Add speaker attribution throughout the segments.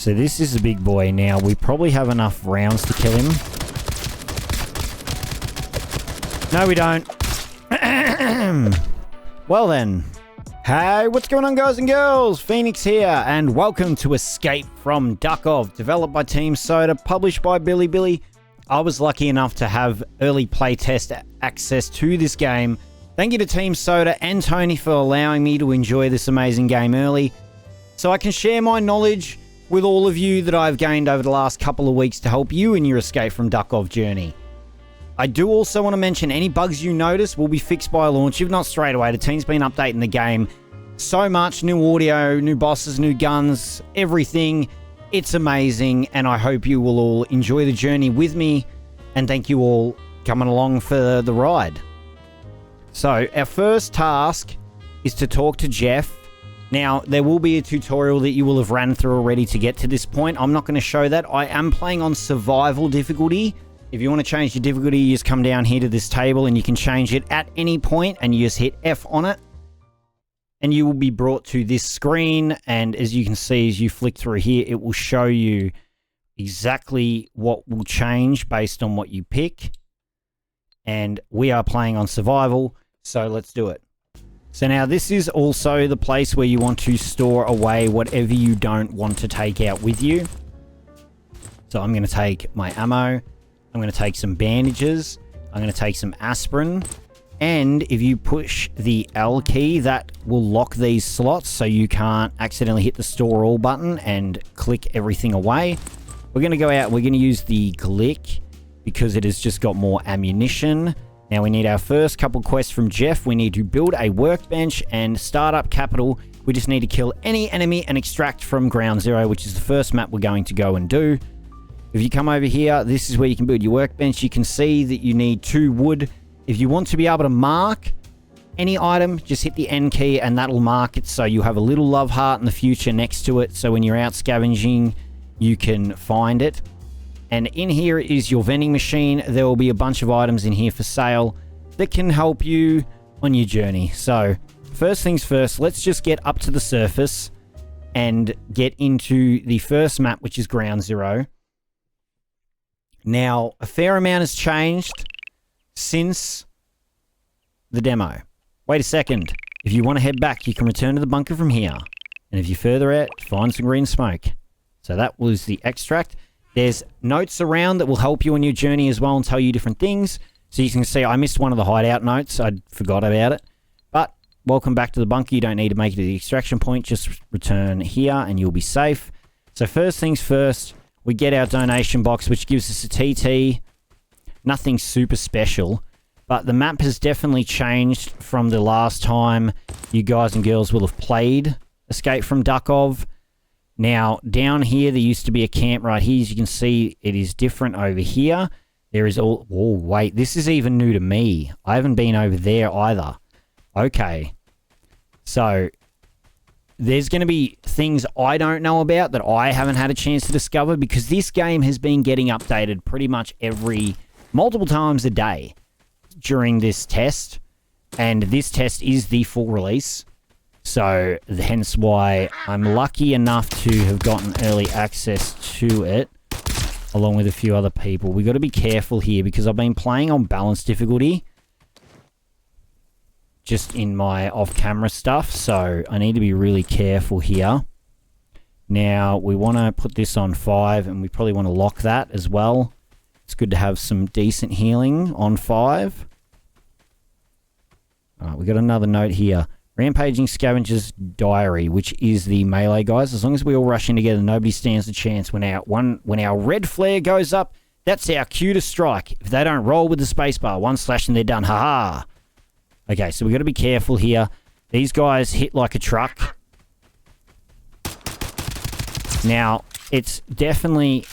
Speaker 1: So this is a big boy now. We probably have enough rounds to kill him. No, we don't. Well then. Hey, what's going on, guys and girls? Phoenix here, and welcome to Escape From Duckov, developed by Team Soda, published by Billy. I was lucky enough to have early playtest access to this game. Thank you to Team Soda and Tony for allowing me to enjoy this amazing game early, so I can share my knowledge with all of you that I've gained over the last couple of weeks to help you in your Escape From Duckov journey. I do also want to mention any bugs you notice will be fixed by launch, if not straight away. The team's been updating the game so much. New audio, new bosses, new guns, everything. It's amazing, and I hope you will all enjoy the journey with me, and thank you all coming along for the ride. So, our first task is to talk to Jeff. Now, there will be a tutorial that you will have ran through already to get to this point. I'm not going to show that. I am playing on survival difficulty. If you want to change your difficulty, you just come down here to this table and you can change it at any point, and you just hit F on it. And you will be brought to this screen, and as you can see, as you flick through here, it will show you exactly what will change based on what you pick. And we are playing on survival, so let's do it. So now this is also the place where you want to store away whatever you don't want to take out with you. So I'm going to take my ammo. I'm going to take some bandages. I'm going to take some aspirin. And if you push the L key, that will lock these slots so you can't accidentally hit the store all button and click everything away. We're going to go out. We're going to use the Glick because it has just got more ammunition. Now we need our first couple quests from Jeff. We need to build a workbench and start up capital. We just need to kill any enemy and extract from ground zero, which is the first map we're going to go and do. If you come over here, this is where you can build your workbench. You can see that you need 2 wood. If you want to be able to mark any item, just hit the N key and that'll mark it so you have a little love heart in the future next to it. So when you're out scavenging, you can find it. And in here is your vending machine. There will be a bunch of items in here for sale that can help you on your journey. So first things first, let's just get up to the surface and get into the first map, which is ground zero. Now, a fair amount has changed since the demo. Wait a second. If you want to head back, you can return to the bunker from here. And if you're further out, find some green smoke. So that was the extract. There's notes around that will help you on your journey as well and tell you different things. So you can see I missed one of the hideout notes. I forgot about it. But welcome back to the bunker. You don't need to make it to the extraction point. Just return here and you'll be safe. So first things first, we get our donation box, which gives us a TT. Nothing super special. But the map has definitely changed from the last time you guys and girls will have played Escape From Duckov. Now, down here, there used to be a camp right here. As you can see, it is different over here. There is all... Oh, wait. This is even new to me. I haven't been over there either. Okay. So, there's going to be things I don't know about that I haven't had a chance to discover because this game has been getting updated pretty much multiple times a day during this test. And this test is the full release. So, hence why I'm lucky enough to have gotten early access to it, along with a few other people. We've got to be careful here, because I've been playing on balanced difficulty, just in my off-camera stuff, so I need to be really careful here. Now, we want to put this on 5, and we probably want to lock that as well. It's good to have some decent healing on 5. Alright, we got another note here. Rampaging Scavenger's Diary, which is the melee guys. As long as we all rush in together, nobody stands a chance. When our red flare goes up, that's our cue to strike. If they don't roll with the spacebar, 1 slash and they're done. Ha-ha! Okay, so we got to be careful here. These guys hit like a truck. Now, it's definitely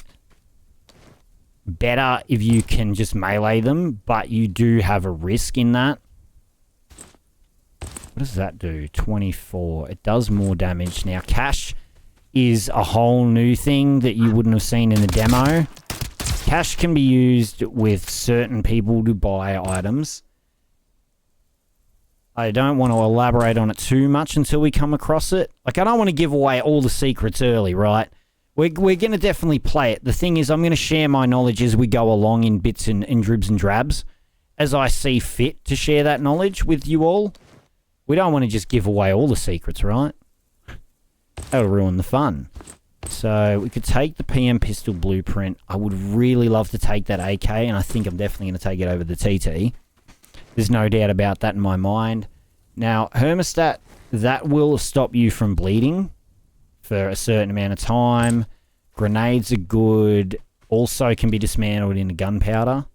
Speaker 1: better if you can just melee them, but you do have a risk in that. What does that do? 24. It does more damage. Now, cash is a whole new thing that you wouldn't have seen in the demo. Cash can be used with certain people to buy items. I don't want to elaborate on it too much until we come across it. Like, I don't want to give away all the secrets early, right? We're going to definitely play it. The thing is, I'm going to share my knowledge as we go along in bits and dribs and drabs, as I see fit to share that knowledge with you all. We don't want to just give away all the secrets, right? That'll ruin the fun. So we could take the PM pistol blueprint. I would really love to take that AK, and I think I'm definitely going to take it over the TT. There's no doubt about that in my mind. Now, Hermostat, that will stop you from bleeding for a certain amount of time. Grenades are good. Also can be dismantled into gunpowder.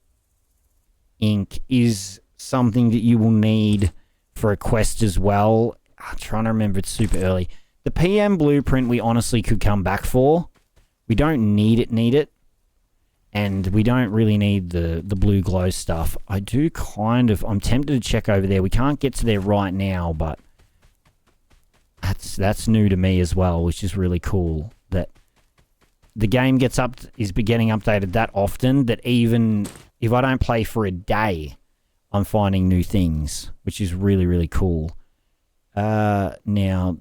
Speaker 1: Ink is something that you will need for a quest as well. I'm trying to remember, it's super early. The PM blueprint we honestly could come back for. We don't need it. And we don't really need the blue glow stuff. I'm tempted to check over there. We can't get to there right now, but that's new to me as well, which is really cool. That the game is getting updated that often that even if I don't play for a day, I'm finding new things, which is really, really cool. Now,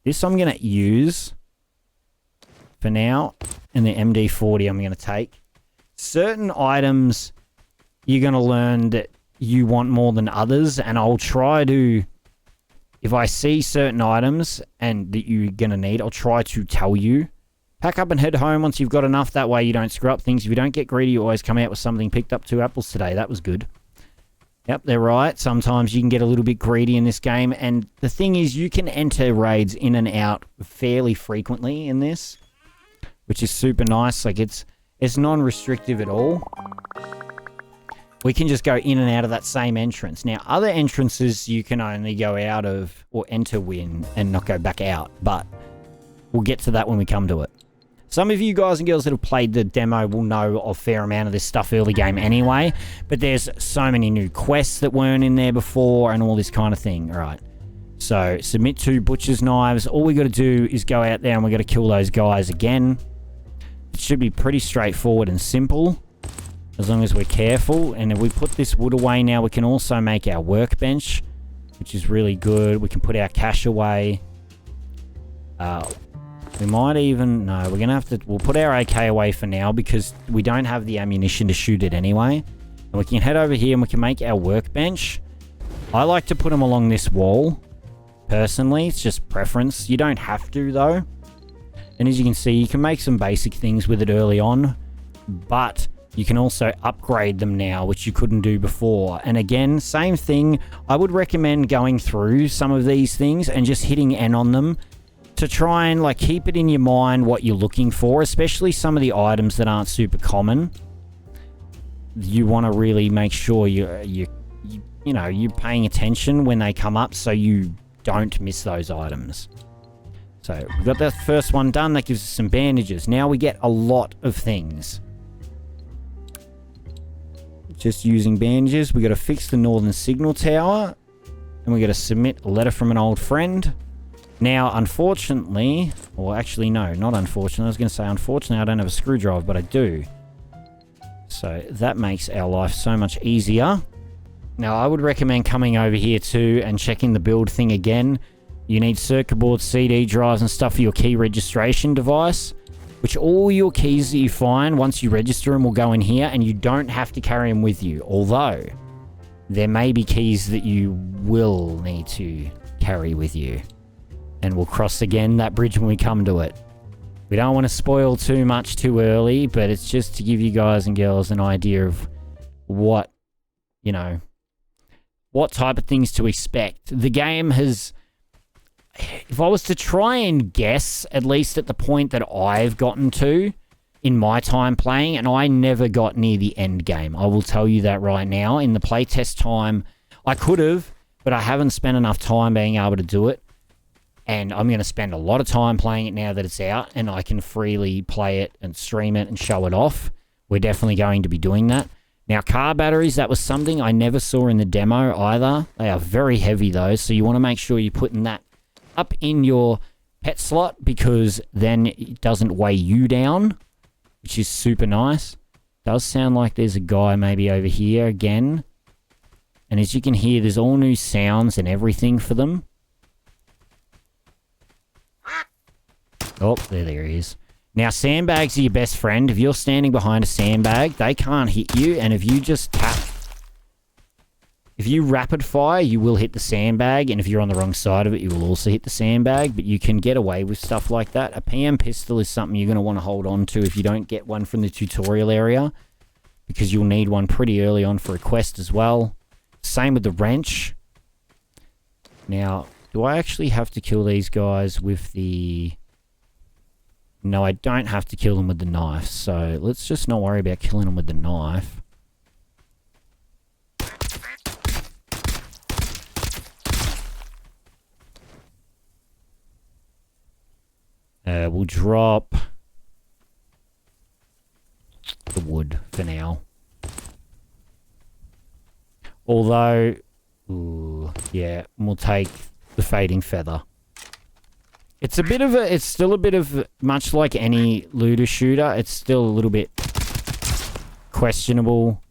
Speaker 1: this I'm going to use for now, and the MD40 I'm going to take. Certain items you're going to learn that you want more than others, and I'll try to, if I see certain items and that you're going to need, I'll try to tell you. Pack up and head home once you've got enough, that way you don't screw up things. If you don't get greedy, you always come out with something. Picked up 2 apples today, that was good. Yep, they're right. Sometimes you can get a little bit greedy in this game, and the thing is you can enter raids in and out fairly frequently in this, which is super nice. Like, it's non-restrictive at all. We can just go in and out of that same entrance. Now, other entrances you can only go out of or enter win and not go back out, but we'll get to that when we come to it. Some of you guys and girls that have played the demo will know a fair amount of this stuff early game anyway, but there's so many new quests that weren't in there before and all this kind of thing. All right. So, submit 2 butcher's knives. All we got to do is go out there and we got to kill those guys again. It should be pretty straightforward and simple, as long as we're careful. And if we put this wood away now, we can also make our workbench, which is really good. We can put our cash away. We might even... No, we're going to have to... We'll put our AK away for now because we don't have the ammunition to shoot it anyway. And we can head over here and we can make our workbench. I like to put them along this wall. Personally, it's just preference. You don't have to, though. And as you can see, you can make some basic things with it early on. But you can also upgrade them now, which you couldn't do before. And again, same thing. I would recommend going through some of these things and just hitting N on them to try and like keep it in your mind what you're looking for, especially some of the items that aren't super common. You want to really make sure you're paying attention when they come up so you don't miss those items. So we've got that first one done. That gives us some bandages. Now we get a lot of things. Just using bandages. We got to fix the northern signal tower, and we got to submit a letter from an old friend. Now, unfortunately, or actually no, not unfortunately. I was going to say unfortunately I don't have a screwdriver, but I do. So that makes our life so much easier. Now, I would recommend coming over here too and checking the build thing again. You need circuit boards, CD drives and stuff for your key registration device, which all your keys that you find once you register them will go in here, and you don't have to carry them with you. Although, there may be keys that you will need to carry with you. And we'll cross again that bridge when we come to it. We don't want to spoil too much too early, but it's just to give you guys and girls an idea of what type of things to expect. The game has... If I was to try and guess, at least at the point that I've gotten to in my time playing, and I never got near the end game. I will tell you that right now. In the playtest time, I could have, but I haven't spent enough time being able to do it. And I'm going to spend a lot of time playing it now that it's out, and I can freely play it and stream it and show it off. We're definitely going to be doing that. Now, car batteries, that was something I never saw in the demo either. They are very heavy, though, so you want to make sure you're putting that up in your pet slot, because then it doesn't weigh you down, which is super nice. Does sound like there's a guy maybe over here again. And as you can hear, there's all new sounds and everything for them. Oh, there he is. Now, sandbags are your best friend. If you're standing behind a sandbag, they can't hit you. And if you just tap... If you rapid fire, you will hit the sandbag. And if you're on the wrong side of it, you will also hit the sandbag. But you can get away with stuff like that. A PM pistol is something you're going to want to hold on to if you don't get one from the tutorial area. Because you'll need one pretty early on for a quest as well. Same with the wrench. Now, do I actually have to kill these guys with the... No, I don't have to kill them with the knife, so let's just not worry about killing them with the knife. We'll drop the wood for now. Although, ooh, yeah, we'll take the fading feather. It's a bit of a, it's still a bit of, much like any looter shooter, it's still a little bit questionable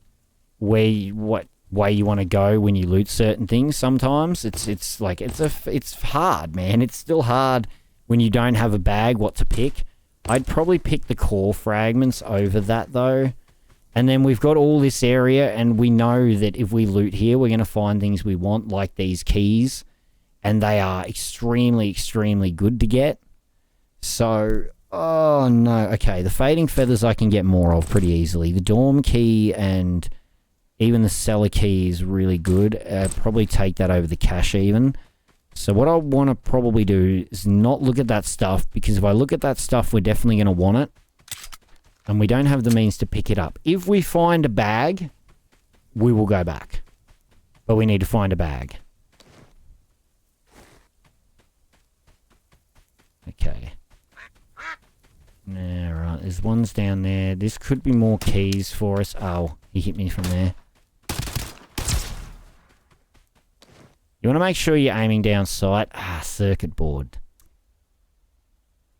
Speaker 1: what way you want to go when you loot certain things sometimes. It's like, it's hard, man. It's still hard when you don't have a bag what to pick. I'd probably pick the core fragments over that though. And then we've got all this area and we know that if we loot here, we're going to find things we want, like these keys. And they are extremely, extremely good to get. So, oh no. Okay, the fading feathers I can get more of pretty easily. The dorm key and even the cellar key is really good. Probably take that over the cache even. So what I want to probably do is not look at that stuff. Because if I look at that stuff, we're definitely going to want it. And we don't have the means to pick it up. If we find a bag, we will go back. But we need to find a bag. Okay. Alright, there's ones down there. This could be more keys for us. Oh, he hit me from there. You want to make sure you're aiming down sight. Ah, circuit board.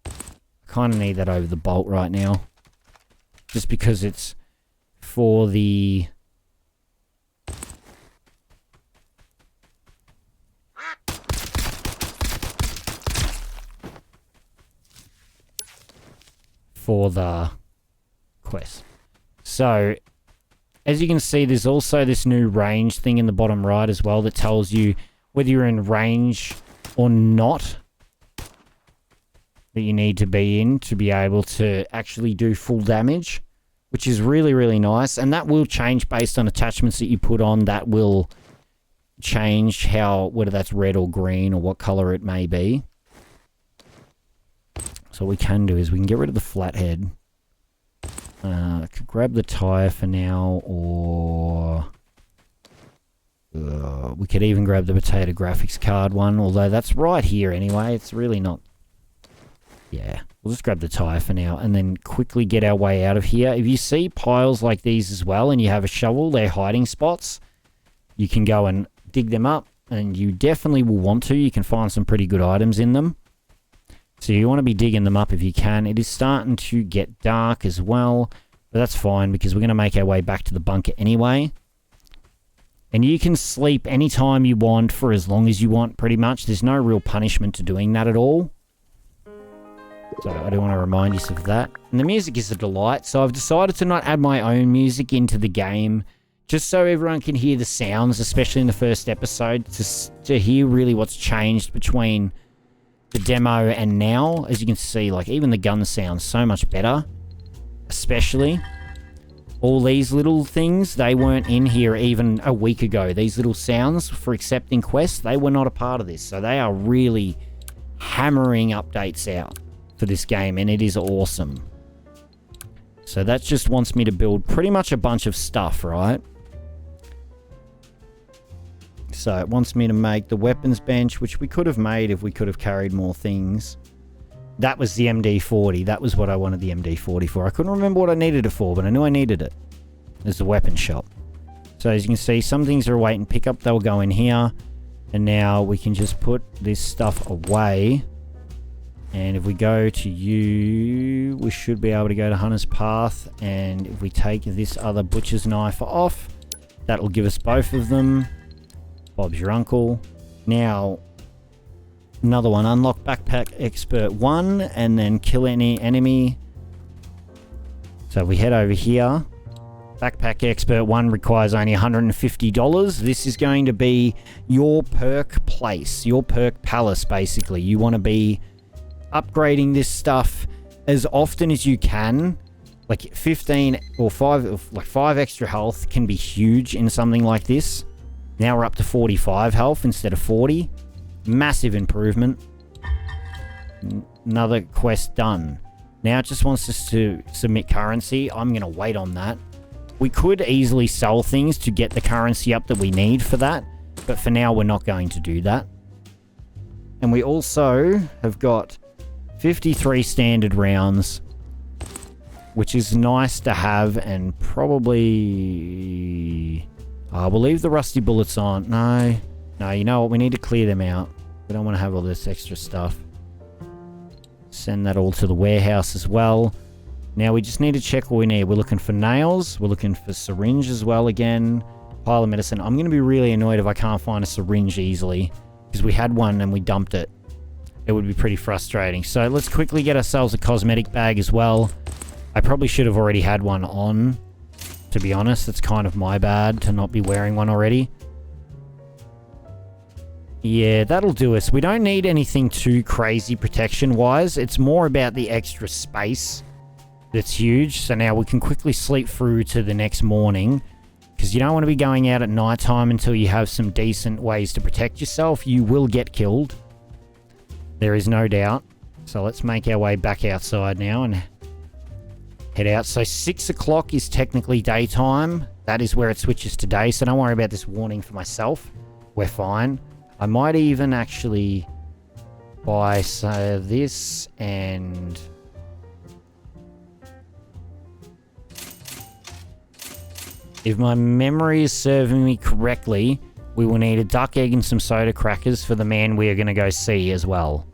Speaker 1: I kind of need that over the bolt right now. Just because it's for the... for the quest. So, as you can see, there's also this new range thing in the bottom right as well that tells you whether you're in range or not that you need to be in to be able to actually do full damage, which is really, really nice. And that will change based on attachments that you put on. That will change how, whether that's red or green or what color it may be. So what we can do is we can get rid of the flathead. Could grab the tire for now, or we could even grab the potato graphics card one, although that's right here anyway. It's really not... Yeah, we'll just grab the tire for now and then quickly get our way out of here. If you see piles like these as well and you have a shovel, they're hiding spots. You can go and dig them up, and you definitely will want to. You can find some pretty good items in them. So you want to be digging them up if you can. It is starting to get dark as well, but that's fine because we're going to make our way back to the bunker anyway. And you can sleep anytime you want for as long as you want, pretty much. There's no real punishment to doing that at all. So I do want to remind you of that. And the music is a delight, so I've decided to not add my own music into the game, just so everyone can hear the sounds, especially in the first episode, to hear really what's changed between the demo and now. As you can see, like, even the gun sounds so much better. Especially all these little things, they weren't in here even a week ago. These little sounds for accepting quests, they were not a part of this. So they are really hammering updates out for this game, and it is awesome. So that just wants me to build pretty much a bunch of stuff, right? So it wants me to make the weapons bench, which we could have made if we could have carried more things. That was the MD40. That was what I wanted the MD40 for. I couldn't remember what I needed it for, but I knew I needed it. There's the weapon shop. So as you can see, some things are awaiting pickup. They'll go in here. And now we can just put this stuff away. And if we go to you, we should be able to go to Hunter's Path. And if we take this other butcher's knife off, that'll give us both of them. Bob's your uncle. Now, Another one. Unlock Backpack Expert 1 and then kill any enemy. So we head over here. Backpack Expert 1 requires only $150. This is going to be your perk place, your perk palace, basically. You want to be upgrading this stuff as often as you can. Like 15 or 5 extra health can be huge in something like this. Now we're up to 45 health instead of 40. Massive improvement. Another quest done. Now it just wants us to submit currency. I'm going to wait on that. We could easily sell things to get the currency up that we need for that, but for now we're not going to do that. And we also have got 53 standard rounds, which is nice to have, and probably... we'll leave the rusty bullets on. No, you know what? We need to clear them out. We don't want to have all this extra stuff. Send that all to the warehouse as well. Now we just need to check what we need. We're looking for nails. We're looking for syringe as well again. Pile of medicine. I'm going to be really annoyed if I can't find a syringe easily, because we had one and we dumped it. It would be pretty frustrating. So let's quickly get ourselves a cosmetic bag as well. I probably should have already had one on, to be honest. It's kind of my bad to not be wearing one already. Yeah, that'll do us. We don't need anything too crazy protection-wise. It's more about the extra space that's huge. So now we can quickly sleep through to the next morning, because you don't want to be going out at night time until you have some decent ways to protect yourself. You will get killed. There is no doubt. So let's make our way back outside now and head out. So 6 o'clock is technically daytime. That is where it switches to day. So don't worry about this warning for myself. We're fine. I might even actually buy this and... if my memory is serving me correctly, we will need a duck egg and some soda crackers for the man we are going to go see as well.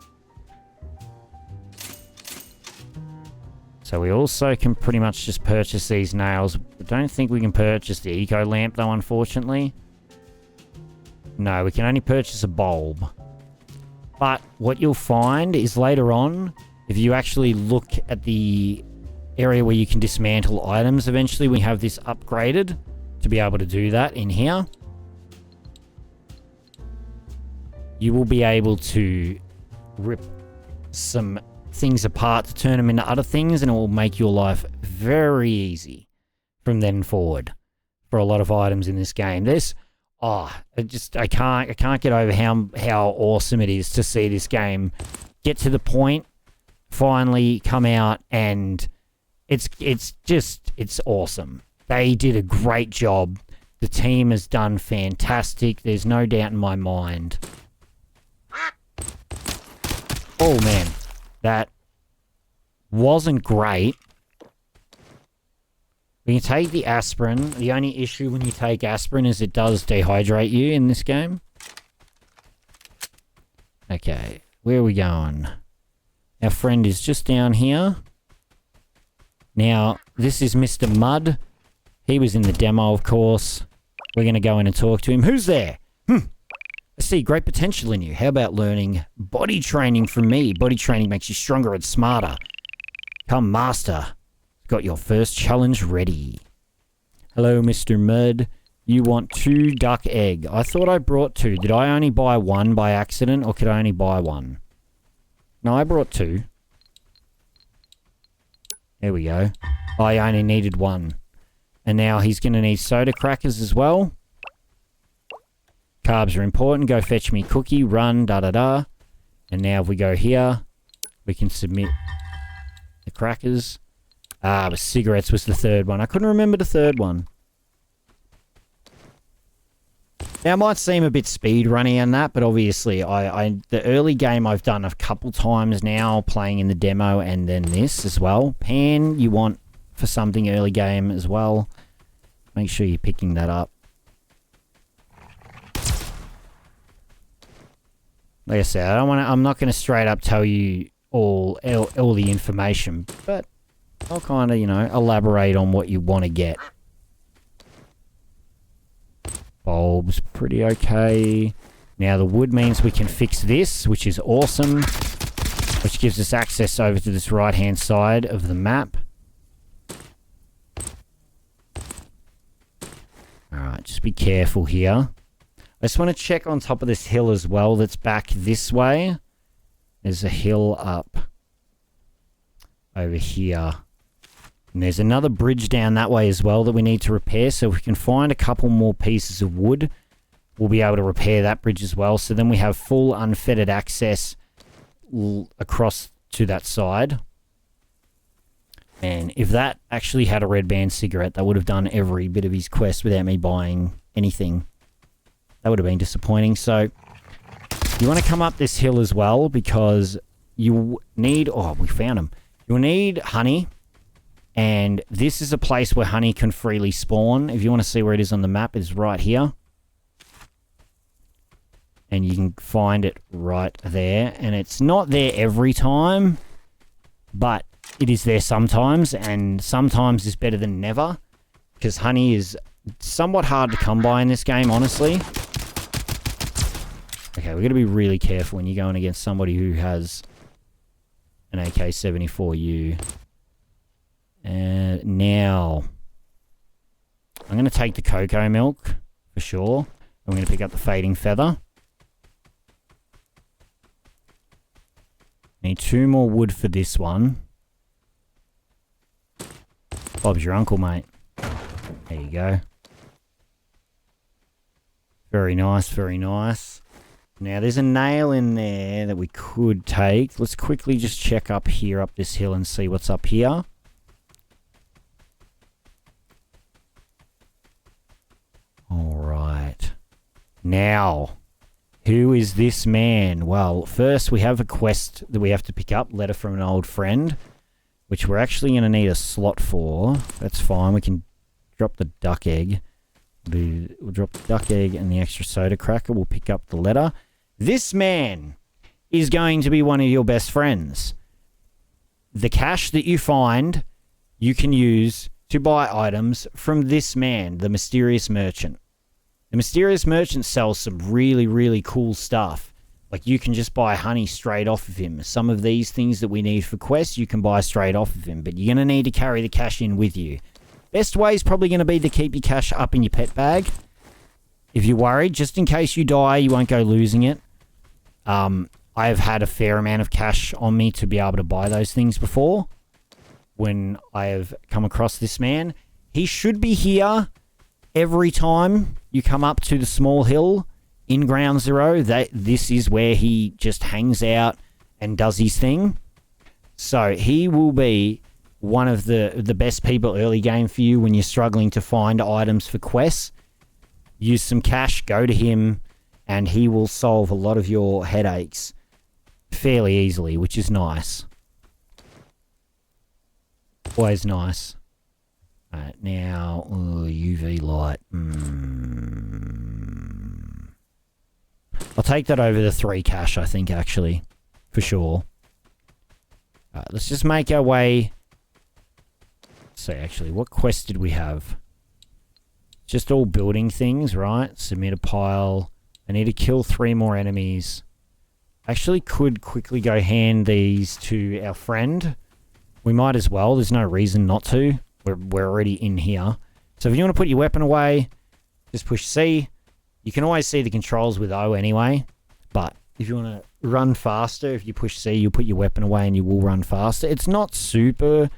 Speaker 1: So we also can pretty much just purchase these nails. I don't think we can purchase the eco lamp though, unfortunately. No, we can only purchase a bulb. But what you'll find is later on, if you actually look at the area where you can dismantle items, eventually we have this upgraded to be able to do that in here. You will be able to rip some things apart to turn them into other things, and it will make your life very easy from then forward for a lot of items in this game. I can't get over how awesome it is to see this game get to the point, finally come out, and it's awesome. They did a great job. The team has done fantastic. There's no doubt in my mind. Oh man, that wasn't great. We can take the aspirin. The only issue when you take aspirin is it does dehydrate you in this game. Okay, where are we going? Our friend is just down here. Now, this is Mr. Mudd. He was in the demo, of course. We're going to go in and talk to him. Who's there? I see great potential in you. How about learning body training from me? Body training makes you stronger and smarter. Come, master. Got your first challenge ready. Hello, Mr. Mudd. You want 2 duck egg. I thought I brought 2. Did I only buy 1 by accident, or could I only buy 1? No, I brought 2. There we go. I only needed 1. And now he's going to need soda crackers as well. Carbs are important. Go fetch me cookie. Run. Da-da-da. And now if we go here, we can submit the crackers. The cigarettes was the third one. I couldn't remember the third one. Now, it might seem a bit speed runny and that, but obviously, the early game I've done a couple times now, playing in the demo and then this as well. Pan, you want for something early game as well. Make sure you're picking that up. Like I said, I'm not going to straight up tell you all the information, but I'll kind of, elaborate on what you want to get. Bulbs, pretty okay. Now the wood means we can fix this, which is awesome, which gives us access over to this right-hand side of the map. Alright, just be careful here. I just want to check on top of this hill as well that's back this way. There's a hill up over here. And there's another bridge down that way as well that we need to repair. So if we can find a couple more pieces of wood, we'll be able to repair that bridge as well. So then we have full unfettered access across to that side. And if that actually had a red band cigarette, that would have done every bit of his quest without me buying anything. That would have been disappointing. So you want to come up this hill as well because you need... Oh, we found him. You'll need honey. And this is a place where honey can freely spawn. If you want to see where it is on the map, it's right here. And you can find it right there. And it's not there every time, but it is there sometimes. And sometimes is better than never. Because honey is somewhat hard to come by in this game, honestly. Okay, we've got to be really careful when you're going against somebody who has an AK-74U. Now, I'm going to take the cocoa milk, for sure. I'm going to pick up the fading feather. Need 2 more wood for this one. Bob's your uncle, mate. There you go. Very nice, very nice. Now, there's a nail in there that we could take. Let's quickly just check up here, up this hill, and see what's up here. Alright. Now, who is this man? Well, first we have a quest that we have to pick up. Letter from an old friend. Which we're actually going to need a slot for. That's fine. We can drop the duck egg. We'll drop the duck egg and the extra soda cracker. We'll pick up the letter. This man is going to be one of your best friends. The cash that you find, you can use to buy items from this man, the mysterious merchant. The mysterious merchant sells some really, really cool stuff. Like, you can just buy honey straight off of him. Some of these things that we need for quests, you can buy straight off of him. But you're going to need to carry the cash in with you. Best way is probably going to be to keep your cash up in your pet bag. If you're worried, just in case you die, you won't go losing it. I've had a fair amount of cash on me to be able to buy those things before. When I have come across this man. He should be here every time you come up to the small hill in Ground Zero. This is where he just hangs out and does his thing. So he will be one of the best people early game for you when you're struggling to find items for quests. Use some cash, go to him, and he will solve a lot of your headaches fairly easily, which is nice. Always nice. Alright, now, UV light. I'll take that over the 3 cash, I think, actually. For sure. Alright, let's just make our way. So, actually, what quest did we have? Just all building things, right? Submit a pile. I need to kill 3 more enemies. Actually, could quickly go hand these to our friend. We might as well. There's no reason not to. We're already in here. So if you want to put your weapon away, just push C. You can always see the controls with O anyway. But if you want to run faster, if you push C, you'll put your weapon away and you will run faster. It's not super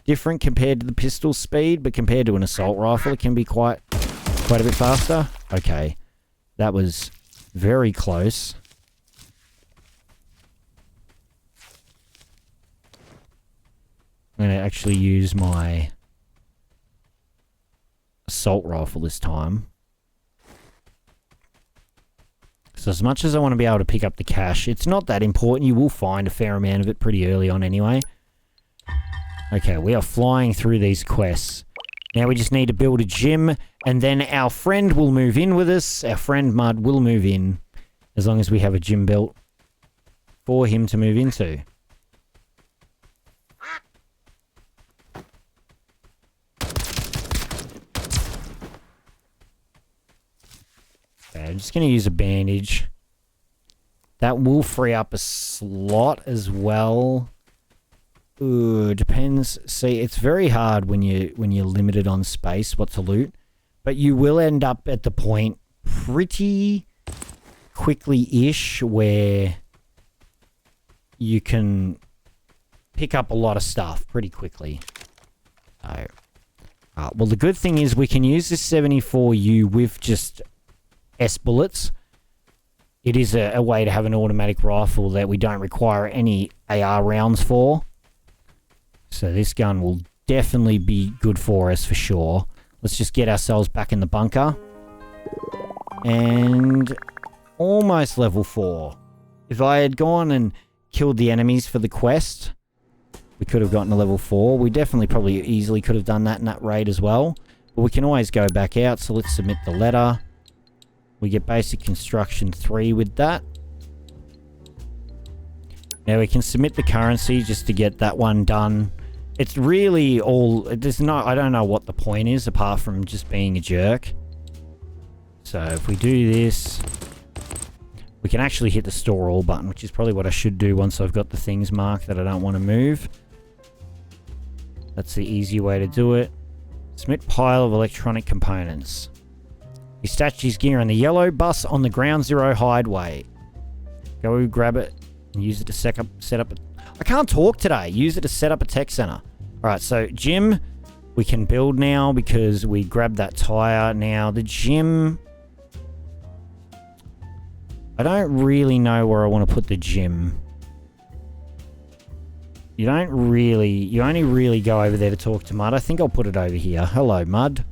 Speaker 1: different compared to the pistol speed, but compared to an assault rifle, it can be quite a bit faster. Okay. That was very close. I'm going to actually use my assault rifle this time. So as much as I want to be able to pick up the cash, it's not that important. You will find a fair amount of it pretty early on anyway. Okay, we are flying through these quests. Now we just need to build a gym, and then our friend will move in with us. Our friend Mud will move in, as long as we have a gym built for him to move into. I'm just going to use a bandage That will free up a slot as well. Ooh, depends. See, it's very hard when you're limited on space what to loot. But you will end up at the point pretty quickly-ish where you can pick up a lot of stuff pretty quickly. So, well, the good thing is we can use this 74U with just S bullets. It is a way to have an automatic rifle that we don't require any AR rounds for. So this gun will definitely be good for us for sure. Let's just get ourselves back in the bunker. And almost level 4. If I had gone and killed the enemies for the quest, we could have gotten to level 4. We definitely probably easily could have done that in that raid as well. But we can always go back out, so let's submit the letter. We get basic construction 3 with that. Now we can submit the currency just to get that one done. It's really all... There's no... I don't know what the point is apart from just being a jerk. So if we do this... We can actually hit the store all button, which is probably what I should do once I've got the things marked that I don't want to move. That's the easy way to do it. Submit pile of electronic components. He stashed his gear in the yellow bus on the Ground Zero hideaway. Go grab it and use it to set up a... I can't talk today. Use it to set up a tech center. Alright, so gym we can build now because we grabbed that tire. Now the gym... I don't really know where I want to put the gym. You only really go over there to talk to Mud. I think I'll put it over here. Hello, Mud.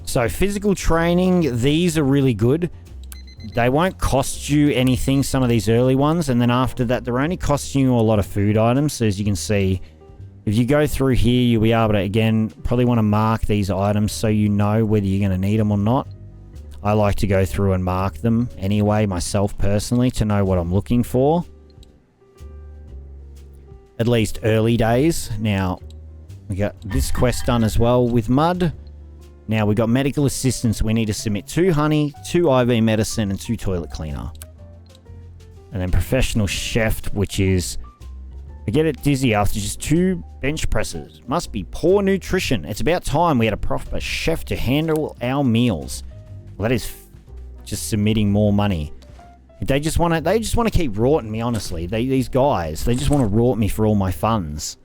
Speaker 1: So, physical training, these are really good. They won't cost you anything, some of these early ones, and then after that, they're only costing you a lot of food items. So, as you can see, if you go through here, you'll be able to, again, probably want to mark these items so you know whether you're going to need them or not. I like to go through and mark them anyway, myself personally, to know what I'm looking for. At least early days. Now, we got this quest done as well with Mud. Now, we got medical assistance. We need to submit 2 honey, 2 IV medicine, and 2 toilet cleaner. And then professional chef, which is... I get it dizzy after just 2 bench presses. Must be poor nutrition. It's about time we had a proper chef to handle our meals. Well, that is just submitting more money. They just want to keep rorting me, honestly. These guys, they just want to rort me for all my funds.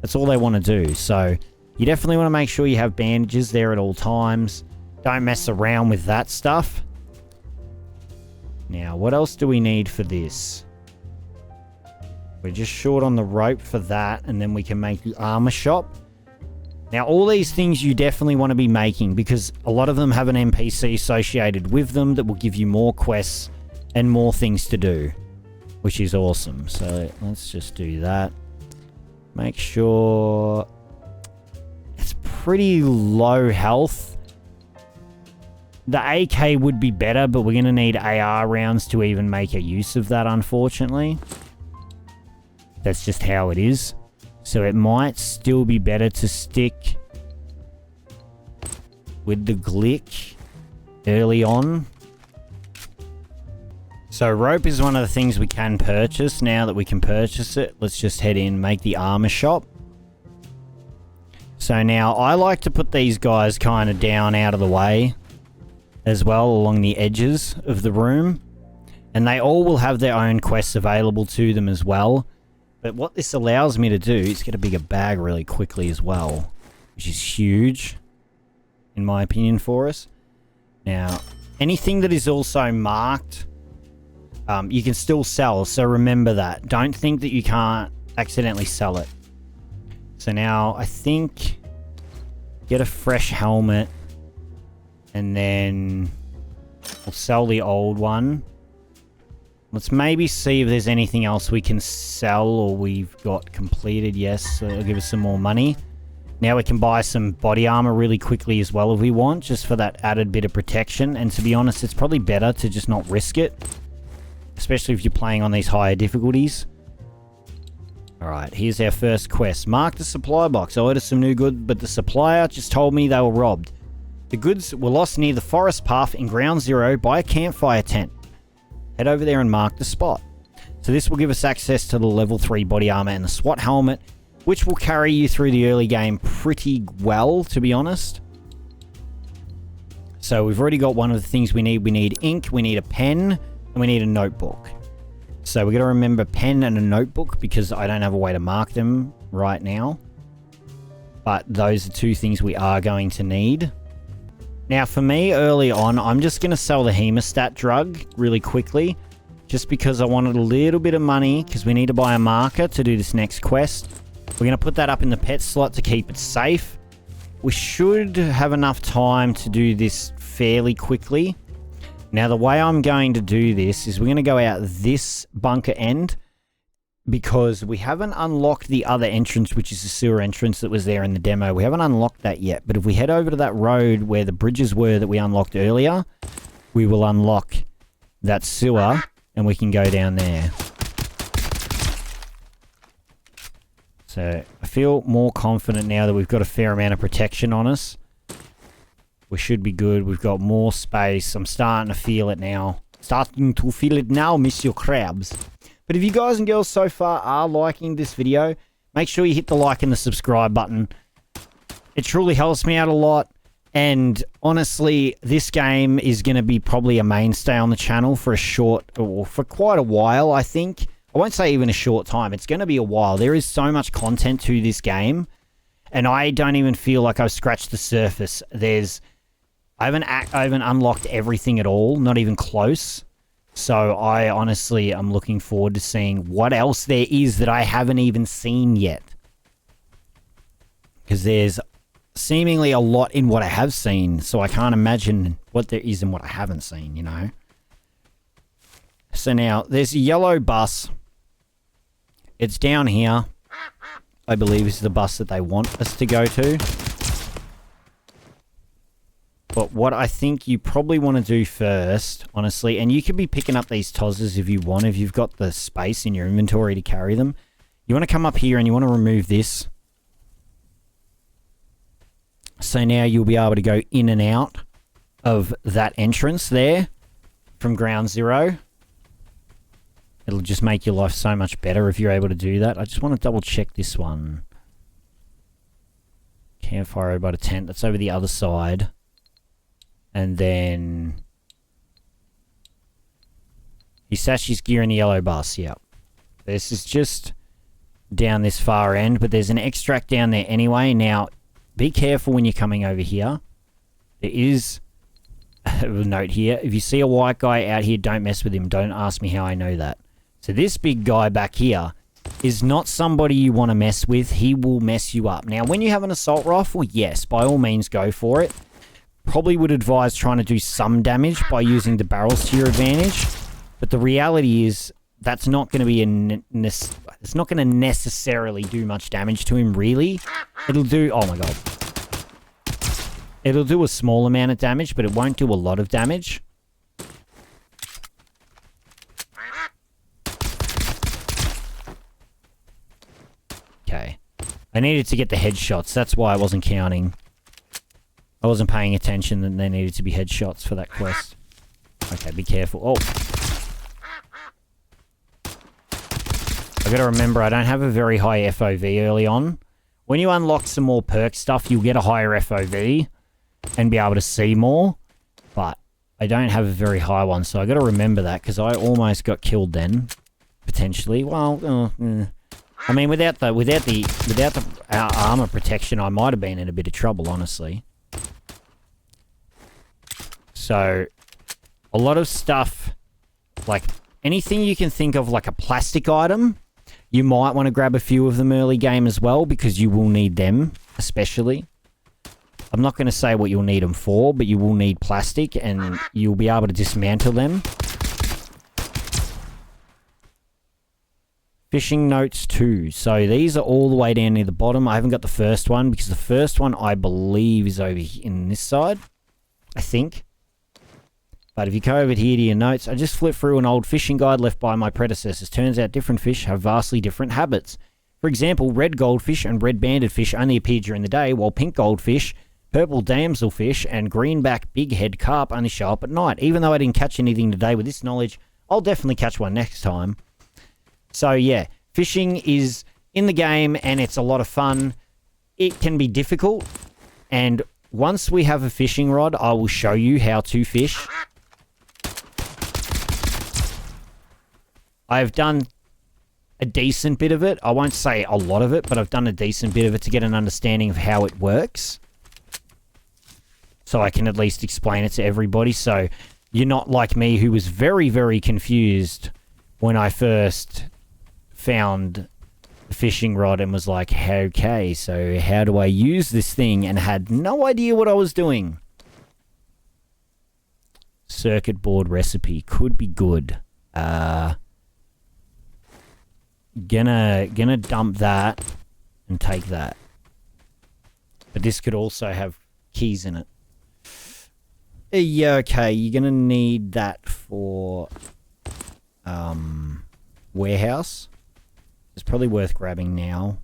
Speaker 1: That's all they want to do. So, you definitely want to make sure you have bandages there at all times. Don't mess around with that stuff. Now, what else do we need for this? We're just short on the rope for that, and then we can make the armor shop. Now, all these things you definitely want to be making because a lot of them have an NPC associated with them that will give you more quests and more things to do, which is awesome. So, let's just do that. Make sure... It's pretty low health. The AK would be better, but we're going to need AR rounds to even make a use of that, unfortunately. That's just how it is. So it might still be better to stick with the Glick early on. So rope is one of the things we can purchase. Now that we can purchase it, let's just head in, make the armor shop. So now I like to put these guys kind of down out of the way as well along the edges of the room. And they all will have their own quests available to them as well. But what this allows me to do is get a bigger bag really quickly as well, which is huge, in my opinion, for us. Now, anything that is also marked, you can still sell, so remember that. Don't think that you can't accidentally sell it. So now, I think, get a fresh helmet, and then we'll sell the old one. Let's maybe see if there's anything else we can sell or we've got completed. Yes, so it'll give us some more money. Now we can buy some body armor really quickly as well if we want, just for that added bit of protection. And to be honest, it's probably better to just not risk it, especially if you're playing on these higher difficulties. Alright, here's our first quest. Mark the supply box. I ordered some new goods, but the supplier just told me they were robbed. The goods were lost near the forest path in Ground Zero by a campfire tent. Head over there and mark the spot. So this will give us access to the level 3 body armor and the SWAT helmet, which will carry you through the early game pretty well, to be honest. So we've already got one of the things we need. We need ink, we need a pen, and we need a notebook. So we're going to remember pen and a notebook because I don't have a way to mark them right now. But those are two things we are going to need. Now for me, early on, I'm just going to sell the hemostat drug really quickly. Just because I wanted a little bit of money because we need to buy a marker to do this next quest. We're going to put that up in the pet slot to keep it safe. We should have enough time to do this fairly quickly. Now the way I'm going to do this is we're going to go out this bunker end because we haven't unlocked the other entrance, which is the sewer entrance that was there in the demo. We haven't unlocked that yet, but if we head over to that road where the bridges were that we unlocked earlier, we will unlock that sewer and we can go down there. So I feel more confident now that we've got a fair amount of protection on us. We should be good. We've got more space. I'm starting to feel it now. Starting to feel it now, Monsieur Krabs. But if you guys and girls so far are liking this video, make sure you hit the like and the subscribe button. It truly helps me out a lot. And honestly, this game is going to be probably a mainstay on the channel for a short, or for quite a while, I think. I won't say even a short time. It's going to be a while. There is so much content to this game. And I don't even feel like I've scratched the surface. I haven't unlocked everything at all. Not even close. So I honestly am looking forward to seeing what else there is that I haven't even seen yet. Because there's seemingly a lot in what I have seen. So I can't imagine what there is in what I haven't seen, you know. So now, there's a yellow bus. It's down here. I believe is the bus that they want us to go to. But what I think you probably want to do first, honestly, and you could be picking up these tozzers if you want, if you've got the space in your inventory to carry them. You want to come up here and you want to remove this. So now you'll be able to go in and out of that entrance there from ground zero. It'll just make your life so much better if you're able to do that. I just want to double check this one. Campfire by the tent. That's over the other side. And then he stashes gear in the yellow bus. Yep. This is just down this far end, but there's an extract down there anyway. Now, be careful when you're coming over here. There is a note here. If you see a white guy out here, don't mess with him. Don't ask me how I know that. So this big guy back here is not somebody you want to mess with. He will mess you up. Now, when you have an assault rifle, yes, by all means go for it. Probably would advise trying to do some damage by using the barrels to your advantage. But the reality is that's not going to be it's not going to necessarily do much damage to him, really. It'll do... Oh, my God. It'll do a small amount of damage, but it won't do a lot of damage. Okay. I needed to get the headshots. That's why I wasn't counting. I wasn't paying attention that there needed to be headshots for that quest. Okay, be careful. Oh. I gotta remember, I don't have a very high FOV early on. When you unlock some more perk stuff, you'll get a higher FOV and be able to see more. But I don't have a very high one, so I gotta remember that, because I almost got killed then. Potentially. Well, I mean, without the armor protection, I might have been in a bit of trouble, honestly. So, a lot of stuff, like anything you can think of like a plastic item, you might want to grab a few of them early game as well, because you will need them, especially. I'm not going to say what you'll need them for, but you will need plastic, and you'll be able to dismantle them. Fishing notes 2. So these are all the way down near the bottom. I haven't got the first one, because the first one I believe is over here in this side. I think. But if you go over here to your notes, I just flipped through an old fishing guide left by my predecessors. Turns out different fish have vastly different habits. For example, red goldfish and red banded fish only appear during the day, while pink goldfish, purple damselfish, and greenback bighead carp only show up at night. Even though I didn't catch anything today with this knowledge, I'll definitely catch one next time. So yeah, fishing is in the game and it's a lot of fun. It can be difficult, and once we have a fishing rod, I will show you how to fish. I've done a decent bit of it. I won't say a lot of it, but I've done a decent bit of it to get an understanding of how it works. So I can at least explain it to everybody. So you're not like me, who was very, very confused when I first found the fishing rod and was like, okay, so how do I use this thing? And had no idea what I was doing. Circuit board recipe could be good. Gonna dump that and take that. But this could also have keys in it. Yeah, okay, you're gonna need that for warehouse. It's probably worth grabbing now.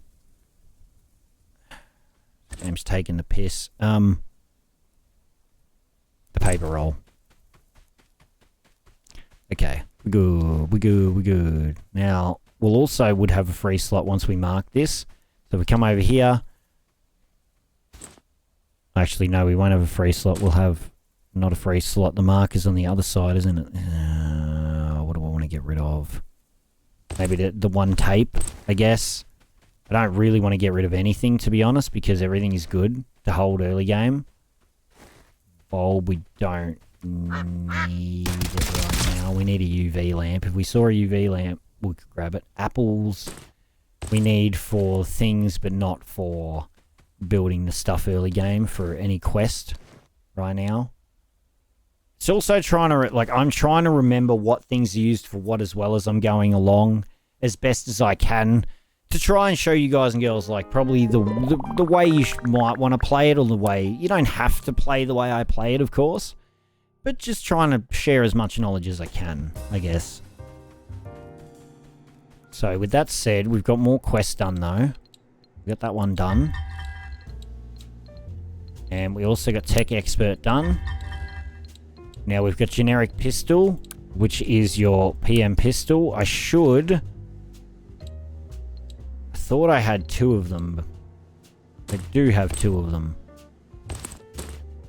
Speaker 1: Game's taking the piss. The paper roll. Okay, we're good. Now, we'll also would have a free slot once we mark this. So we come over here. Actually, no, we won't have a free slot. We'll have not a free slot. The marker's on the other side, isn't it? What do I want to get rid of? Maybe the one tape, I guess. I don't really want to get rid of anything, to be honest, because everything is good to hold early game. Bulb, we don't need it right now. We need a UV lamp. If we saw a UV lamp, we could grab it. Apples, we need for things, but not for building the stuff early game for any quest right now. It's also trying to, like, I'm trying to remember what things are used for what as well as I'm going along as best as I can to try and show you guys and girls, like, probably the way you might want to play it, or the way you don't have to play the way I play it, of course, but just trying to share as much knowledge as I can, I guess. So with that said, we've got more quests done though. We got that one done. And we also got Tech Expert done. Now we've got Generic Pistol, which is your PM pistol. I thought I had 2 of them. I do have 2 of them. I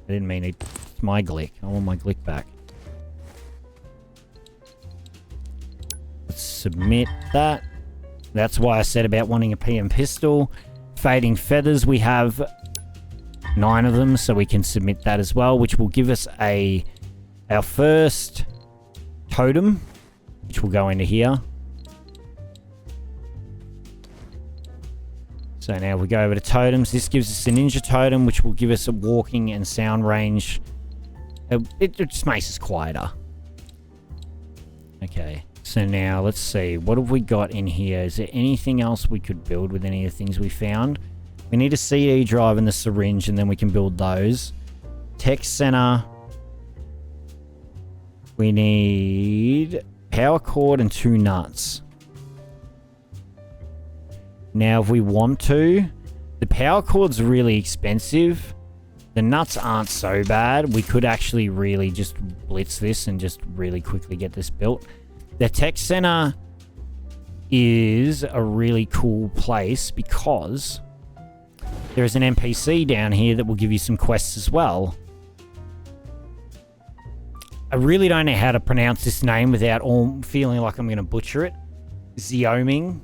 Speaker 1: didn't mean it. It's my glick. I want my glick back. Let's submit that. That's why I said about wanting a PM pistol. Fading Feathers, we have 9 of them, so we can submit that as well, which will give us our first totem, which will go into here. So now we go over to totems. This gives us a ninja totem, which will give us a walking and sound range. It just makes us quieter. Okay, so now let's see. What have we got in here? Is there anything else we could build with any of the things we found? We need a CD drive and the syringe, and then we can build those. Tech center. We need power cord and 2 nuts. Now, if we want to, the power cord's really expensive. The nuts aren't so bad. We could actually really just blitz this and just really quickly get this built. The tech center is a really cool place because there is an NPC down here that will give you some quests as well. I really don't know how to pronounce this name without all feeling like I'm going to butcher it. Xiaoming.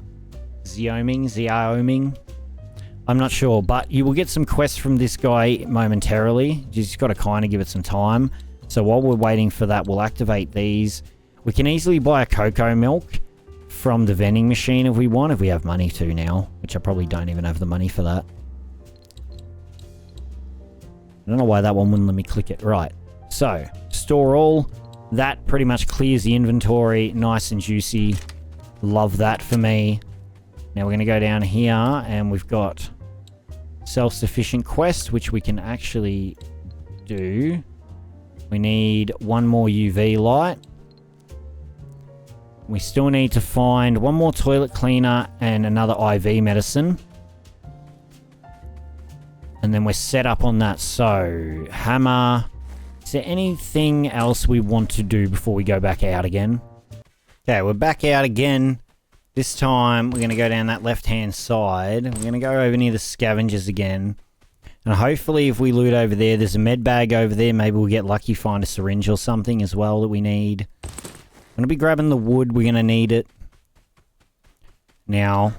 Speaker 1: I'm not sure, but you will get some quests from this guy momentarily. You just got to kind of give it some time. So while we're waiting for that, we'll activate these. We can easily buy a cocoa milk from the vending machine if we want, if we have money to now, which I probably don't even have the money for that. I don't know why that one wouldn't let me click it. Right. So, store all. That pretty much clears the inventory. Nice and juicy. Love that for me. Now we're going to go down here and we've got self-sufficient quest, which we can actually do. We need 1 more UV light. We still need to find 1 more toilet cleaner and another IV medicine. And then we're set up on that. So, hammer. Is there anything else we want to do before we go back out again? Okay, we're back out again. This time, we're going to go down that left-hand side. We're going to go over near the scavengers again. And hopefully, if we loot over there, there's a med bag over there. Maybe we'll get lucky, find a syringe or something as well that we need. I'm going to be grabbing the wood. We're going to need it. Now,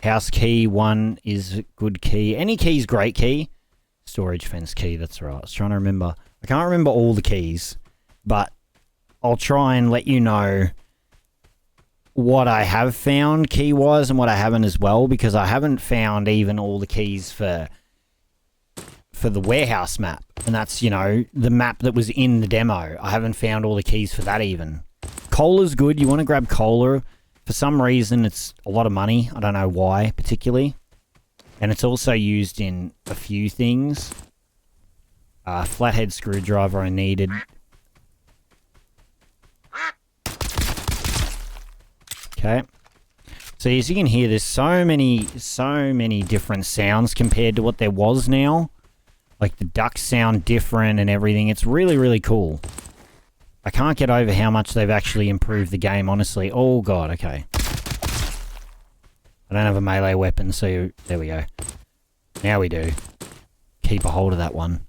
Speaker 1: house key 1 is a good key. Any key's great key. Storage fence key, that's right. I was trying to remember. I can't remember all the keys, but I'll try and let you know what I have found key-wise and what I haven't as well, because I haven't found even all the keys for the warehouse map. And that's, you know, the map that was in the demo. I haven't found all the keys for that even. Cola's good. You want to grab cola. For some reason, it's a lot of money. I don't know why, particularly. And it's also used in a few things. Flathead screwdriver I needed. Okay. So as you can hear, there's so many different sounds compared to what there was now. Like the ducks sound different and everything. It's really, really cool. I can't get over how much they've actually improved the game, honestly. Oh, God, okay. I don't have a melee weapon, so there we go. Now we do. Keep a hold of that one.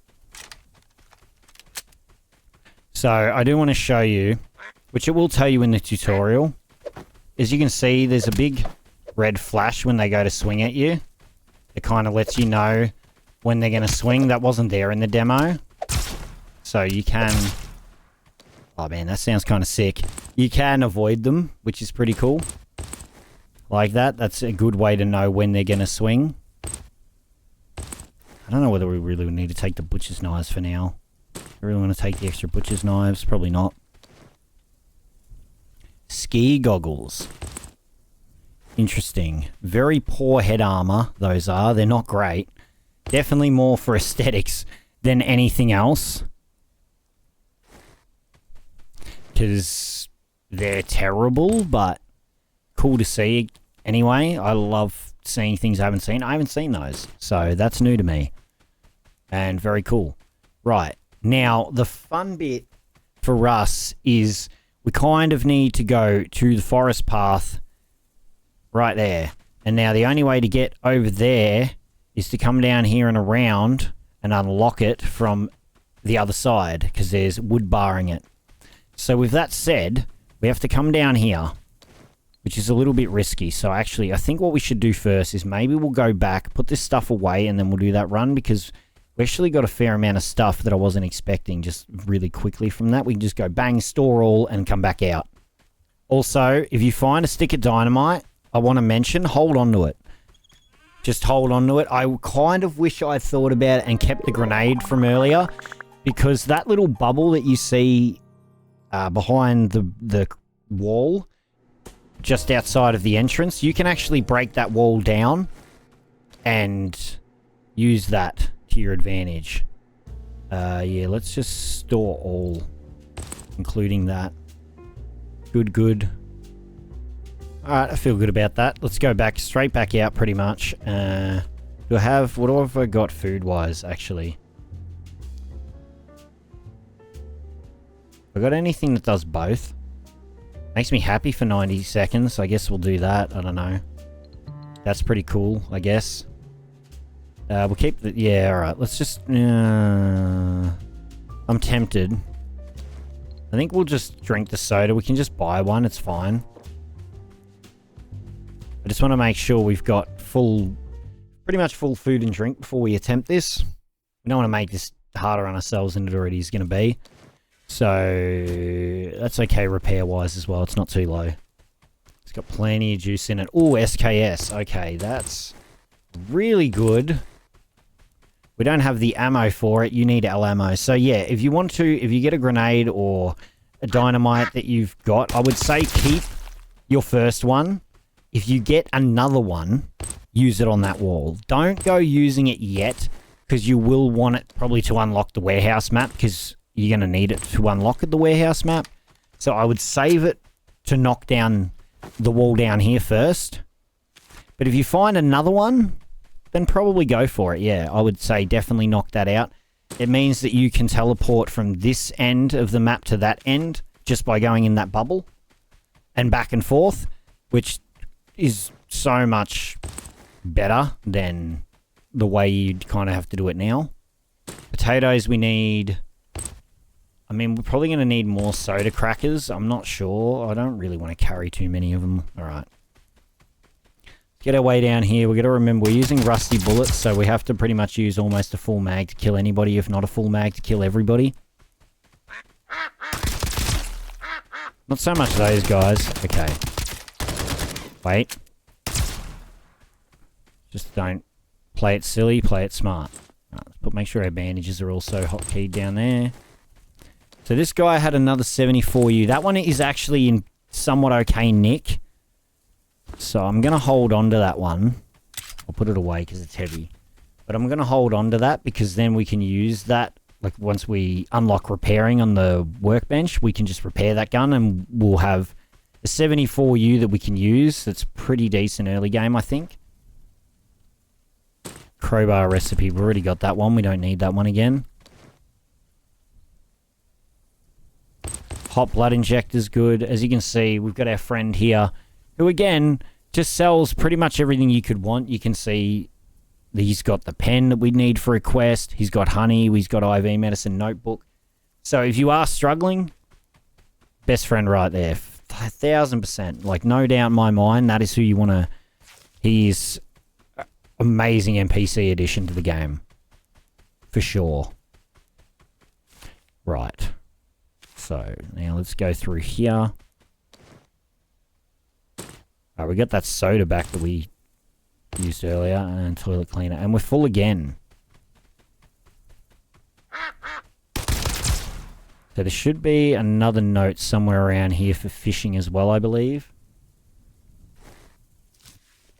Speaker 1: So, I do want to show you, which it will tell you in the tutorial. As you can see, there's a big red flash when they go to swing at you. It kind of lets you know when they're going to swing. That wasn't there in the demo. So, you can... Oh man, that sounds kind of sick. You can avoid them, which is pretty cool. Like that. That's a good way to know when they're going to swing. I don't know whether we really need to take the butcher's knives for now. I really want to take the extra butcher's knives. Probably not. Ski goggles. Interesting. Very poor head armor, those are. They're not great. Definitely more for aesthetics than anything else. Because they're terrible, but cool to see anyway. I love seeing things I haven't seen. I haven't seen those, so that's new to me. And very cool. Right, now the fun bit for us is we kind of need to go to the forest path right there. And now the only way to get over there is to come down here and around and unlock it from the other side, because there's wood barring it. So with that said, we have to come down here, which is a little bit risky. So actually, I think what we should do first is maybe we'll go back, put this stuff away, and then we'll do that run, because we actually got a fair amount of stuff that I wasn't expecting just really quickly from that. We can just go bang, store all, and come back out. Also, if you find a stick of dynamite, I want to mention, hold on to it. Just hold on to it. I kind of wish I thought about it and kept the grenade from earlier, because that little bubble that you see behind the wall, just outside of the entrance, you can actually break that wall down and use that to your advantage. Yeah, let's just store all, including that. Good. Alright, I feel good about that. Let's go back, straight back out pretty much. What have I got food-wise, actually? Have I got anything that does both? Makes me happy for 90 seconds. I guess we'll do that. I don't know. That's pretty cool, I guess. We'll keep the... Yeah, alright. Let's just... I'm tempted. I think we'll just drink the soda. We can just buy one. It's fine. I just want to make sure we've got pretty much full food and drink before we attempt this. We don't want to make this harder on ourselves than it already is going to be. So, that's okay repair-wise as well. It's not too low. It's got plenty of juice in it. Oh, SKS. Okay, that's really good. We don't have the ammo for it. You need L ammo. So, yeah, if you get a grenade or a dynamite that you've got, I would say keep your first one. If you get another one, use it on that wall. Don't go using it yet, because you will want it probably to unlock the warehouse map, because you're going to need it to unlock the warehouse map. So I would save it to knock down the wall down here first. But if you find another one, then probably go for it. Yeah, I would say definitely knock that out. It means that you can teleport from this end of the map to that end just by going in that bubble and back and forth. which is so much better than the way you'd kind of have to do it now. Potatoes we need... I mean, we're probably going to need more soda crackers. I'm not sure. I don't really want to carry too many of them. Alright. Get our way down here. We've got to remember we're using rusty bullets, so we have to pretty much use almost a full mag to kill anybody, if not a full mag to kill everybody. Not so much those guys. Okay. Wait. Just don't play it silly, play it smart. Right, let's make sure our bandages are also hotkeyed down there. So this guy had another 74U. That one is actually in somewhat okay nick. So I'm going to hold on to that one. I'll put it away because it's heavy. But I'm going to hold on to that because then we can use that. Like once we unlock repairing on the workbench, we can just repair that gun and we'll have a 74U that we can use. That's pretty decent early game, I think. Crowbar recipe. We've already got that one. We don't need that one again. Hot blood injector's good. As you can see, we've got our friend here who, again, just sells pretty much everything you could want. You can see he's got the pen that we need for a quest. He's got honey. He's got IV medicine notebook. So if you are struggling, best friend right there. 1000%. Like, no doubt in my mind, that is who you want to... He's amazing NPC addition to the game. For sure. Right. So, now let's go through here. Alright, we got that soda back that we used earlier, and toilet cleaner, and we're full again. So there should be another note somewhere around here for fishing as well, I believe.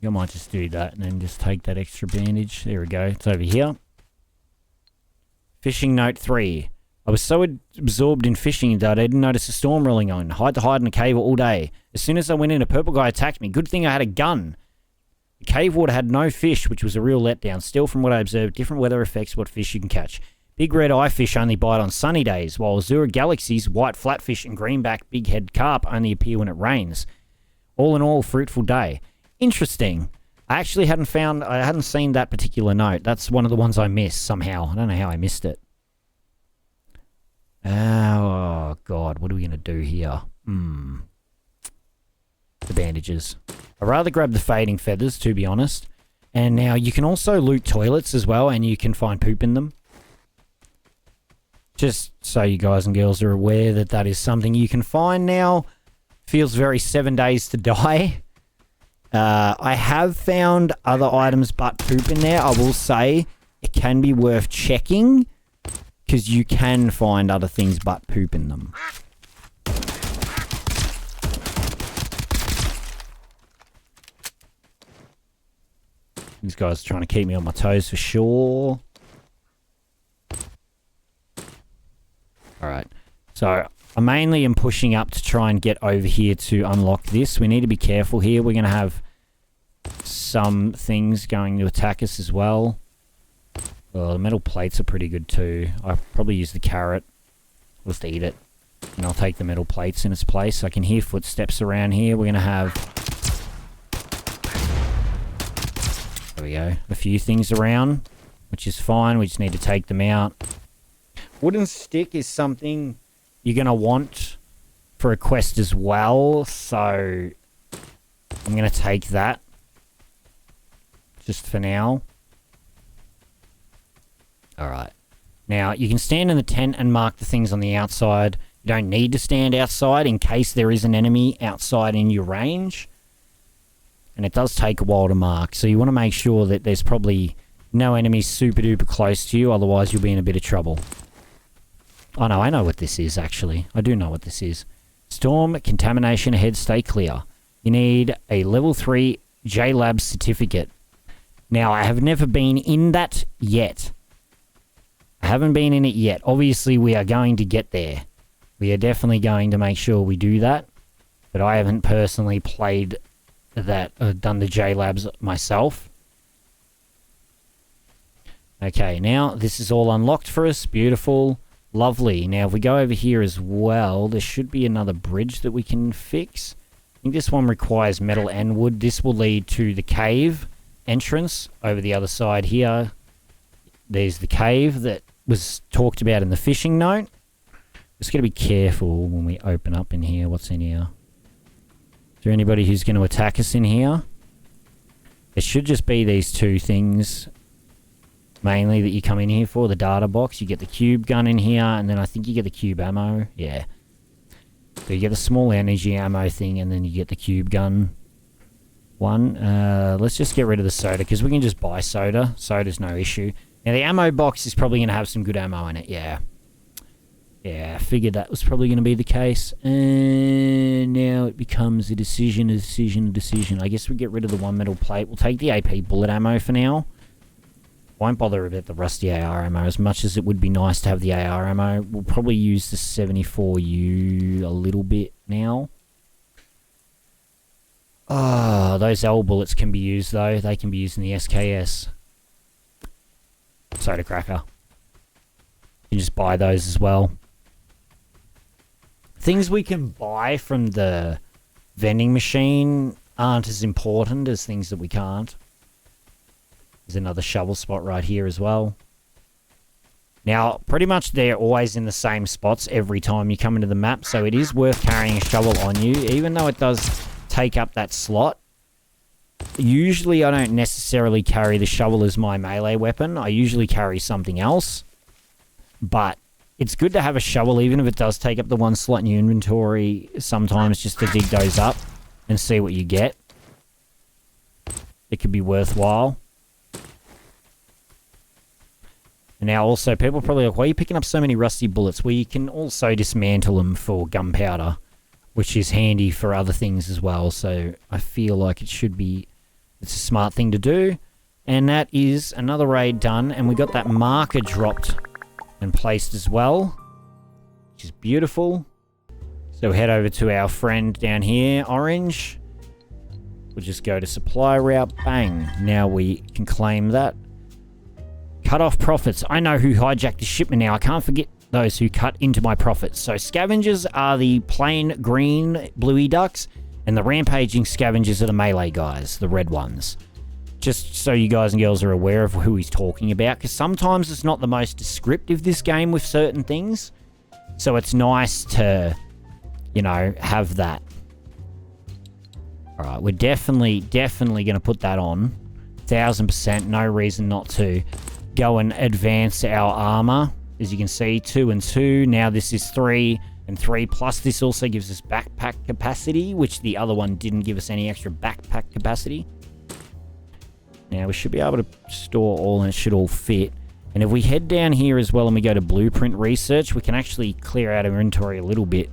Speaker 1: I might just do that and then just take that extra bandage. There we go, it's over here. Fishing note 3. I was so absorbed in fishing that I didn't notice a storm rolling on. Hide to hide in a cave all day. As soon as I went in, a purple guy attacked me. Good thing I had a gun. The cave water had no fish, which was a real letdown. Still, from what I observed, different weather affects what fish you can catch. Big red eye fish only bite on sunny days, while Azura Galaxy's white flatfish and greenback big head carp only appear when it rains. All in all, fruitful day. Interesting. I actually hadn't seen that particular note. That's one of the ones I missed somehow. I don't know how I missed it. Oh, God. What are we going to do here? The bandages. I'd rather grab the fading feathers, to be honest. And now you can also loot toilets as well, and you can find poop in them. Just so you guys and girls are aware that that is something you can find now. Feels very 7 days to die. I have found other items but poop in there. I will say it can be worth checking, because you can find other things but poop in them. These guys are trying to keep me on my toes for sure. Alright. So, I mainly am pushing up to try and get over here to unlock this. We need to be careful here. We're going to have some things going to attack us as well. Well, the metal plates are pretty good too. I'll probably use the carrot. I'll just eat it. And I'll take the metal plates in its place. I can hear footsteps around here. We're going to have... There we go. A few things around, which is fine. We just need to take them out. Wooden stick is something you're going to want for a quest as well. So I'm going to take that. Just for now. Alright. Now, you can stand in the tent and mark the things on the outside. You don't need to stand outside in case there is an enemy outside in your range. And it does take a while to mark. So you want to make sure that there's probably no enemies super duper close to you. Otherwise, you'll be in a bit of trouble. Oh no, I know what this is actually. I do know what this is. Storm, contamination ahead, stay clear. You need a level 3 JLab certificate. Now, I have never been in that yet. I haven't been in it yet. Obviously, we are going to get there. We are definitely going to make sure we do that. But I haven't personally played that, done the JLabs myself. Okay, now this is all unlocked for us. Beautiful. Lovely. Now, if we go over here as well, there should be another bridge that we can fix. think this one requires metal and wood. This will lead to the cave entrance over the other side here. There's the cave that was talked about in the fishing note. Just got to be careful when we open up in here. What's in here? Is there anybody who's going to attack us in here? It should just be these two things mainly that you come in here for. The data box. You get the cube gun in here, and then I think you get the cube ammo. Yeah. So you get the small energy ammo thing, and then you get the cube gun one. Let's just get rid of the soda, because we can just buy soda. Soda's no issue. Now, the ammo box is probably going to have some good ammo in it, yeah. Yeah, I figured that was probably going to be the case. And now it becomes a decision. I guess we get rid of the one metal plate. We'll take the AP bullet ammo for now. Won't bother about the rusty AR ammo as much as it would be nice to have the AR ammo. We'll probably use the 74U a little bit now. Oh, those L bullets can be used though. They can be used in the SKS. Soda cracker. You can just buy those as well. Things we can buy from the vending machine aren't as important as things that we can't. There's another shovel spot right here as well. Now, pretty much they're always in the same spots every time you come into the map, so it is worth carrying a shovel on you, even though it does take up that slot. Usually I don't necessarily carry the shovel as my melee weapon. I usually carry something else. But it's good to have a shovel, even if it does take up the one slot in your inventory sometimes, just to dig those up and see what you get. It could be worthwhile. And now also, people are probably like, why are you picking up so many rusty bullets? Well, you can also dismantle them for gunpowder, which is handy for other things as well. So I feel like it's a smart thing to do. And that is another raid done. And we got that marker dropped and placed as well, which is beautiful. So we head over to our friend down here, Orange. We'll just go to supply route, bang. Now we can claim that. Cut off profits. I know who hijacked the shipment now. I can't forget those who cut into my profits. So scavengers are the plain green bluey ducks, and the rampaging scavengers are the melee guys, the red ones. Just so you guys and girls are aware of who he's talking about, because sometimes it's not the most descriptive, this game, with certain things. So it's nice to, you know, have that. Alright, we're definitely going to put that on. 1000%, no reason not to. Go and advance our armor. As you can see, 2 and 2. Now this is 3 and 3. Plus this also gives us backpack capacity, which the other one didn't give us any extra backpack capacity. Now we should be able to store all, and it should all fit. And if we head down here as well and we go to blueprint research, we can actually clear out our inventory a little bit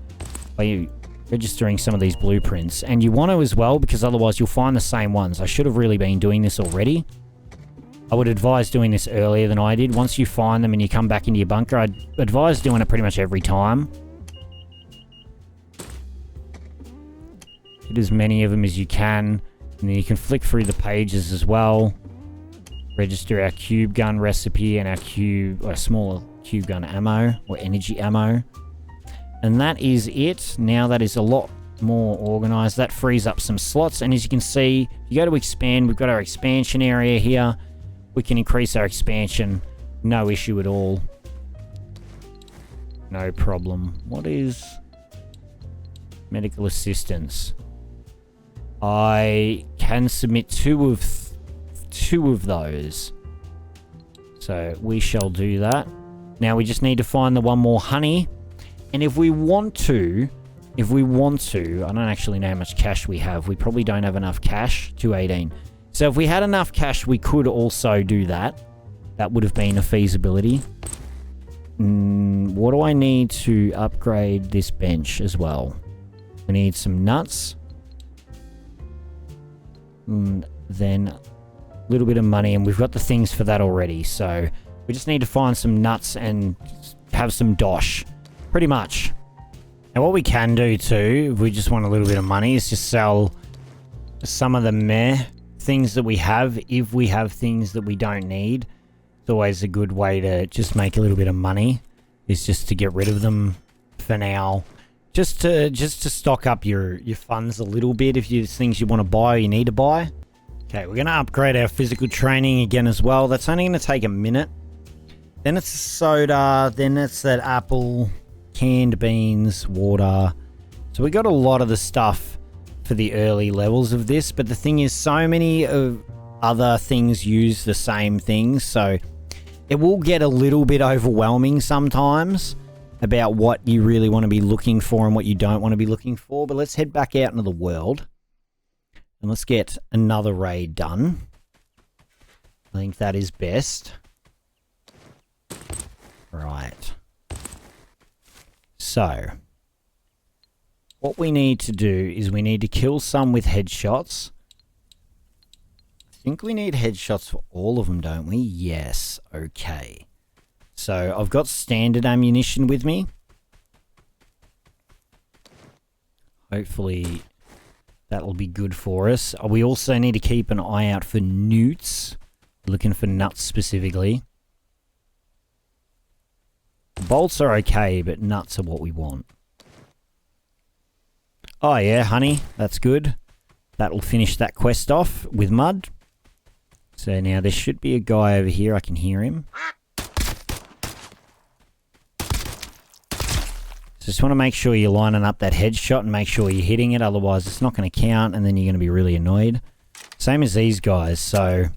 Speaker 1: by registering some of these blueprints. And you want to as well, because otherwise you'll find the same ones. I should have really been doing this already. I would advise doing this earlier than I did. Once you find them and you come back into your bunker, I'd advise doing it pretty much every time. Get as many of them as you can. And then you can flick through the pages as well. Register our cube gun recipe and our smaller cube gun ammo, or energy ammo. And that is it. Now that is a lot more organized. That frees up some slots. And as you can see, you go to expand, we've got our expansion area here. We can increase our expansion. No issue at all. No problem. What is medical assistance? I can submit two of those. So we shall do that. Now we just need to find the one more honey. And if we want to, I don't actually know how much cash we have. We probably don't have enough cash. 218. So if we had enough cash, we could also do that. That would have been a feasibility. What do I need to upgrade this bench as well? We need some nuts. Then a little bit of money, and we've got the things for that already. So we just need to find some nuts and have some dosh. Pretty much. And what we can do too, if we just want a little bit of money, is just sell some of the meh things that we have. If we have things that we don't need, it's always a good way to just make a little bit of money, is just to get rid of them for now. Just to stock up your funds a little bit if there's things you want to buy or you need to buy. Okay, we're going to upgrade our physical training again as well. That's only going to take a minute. Then it's a soda, then it's that apple, canned beans, water. So we got a lot of the stuff for the early levels of this, but the thing is so many of other things use the same things, so it will get a little bit overwhelming sometimes about what you really want to be looking for and what you don't want to be looking for. But let's head back out into the world and let's get another raid done. I think that is best. Right. So, what we need to do is we need to kill some with headshots. I think we need headshots for all of them, don't we? Yes. Okay. So, I've got standard ammunition with me. Hopefully, that'll be good for us. We also need to keep an eye out for newts. Looking for nuts specifically. Bolts are okay, but nuts are what we want. Oh yeah, honey, that's good. That'll finish that quest off with mud. So now there should be a guy over here, I can hear him. Just want to make sure you're lining up that headshot and make sure you're hitting it, otherwise it's not going to count and then you're going to be really annoyed. Same as these guys, so...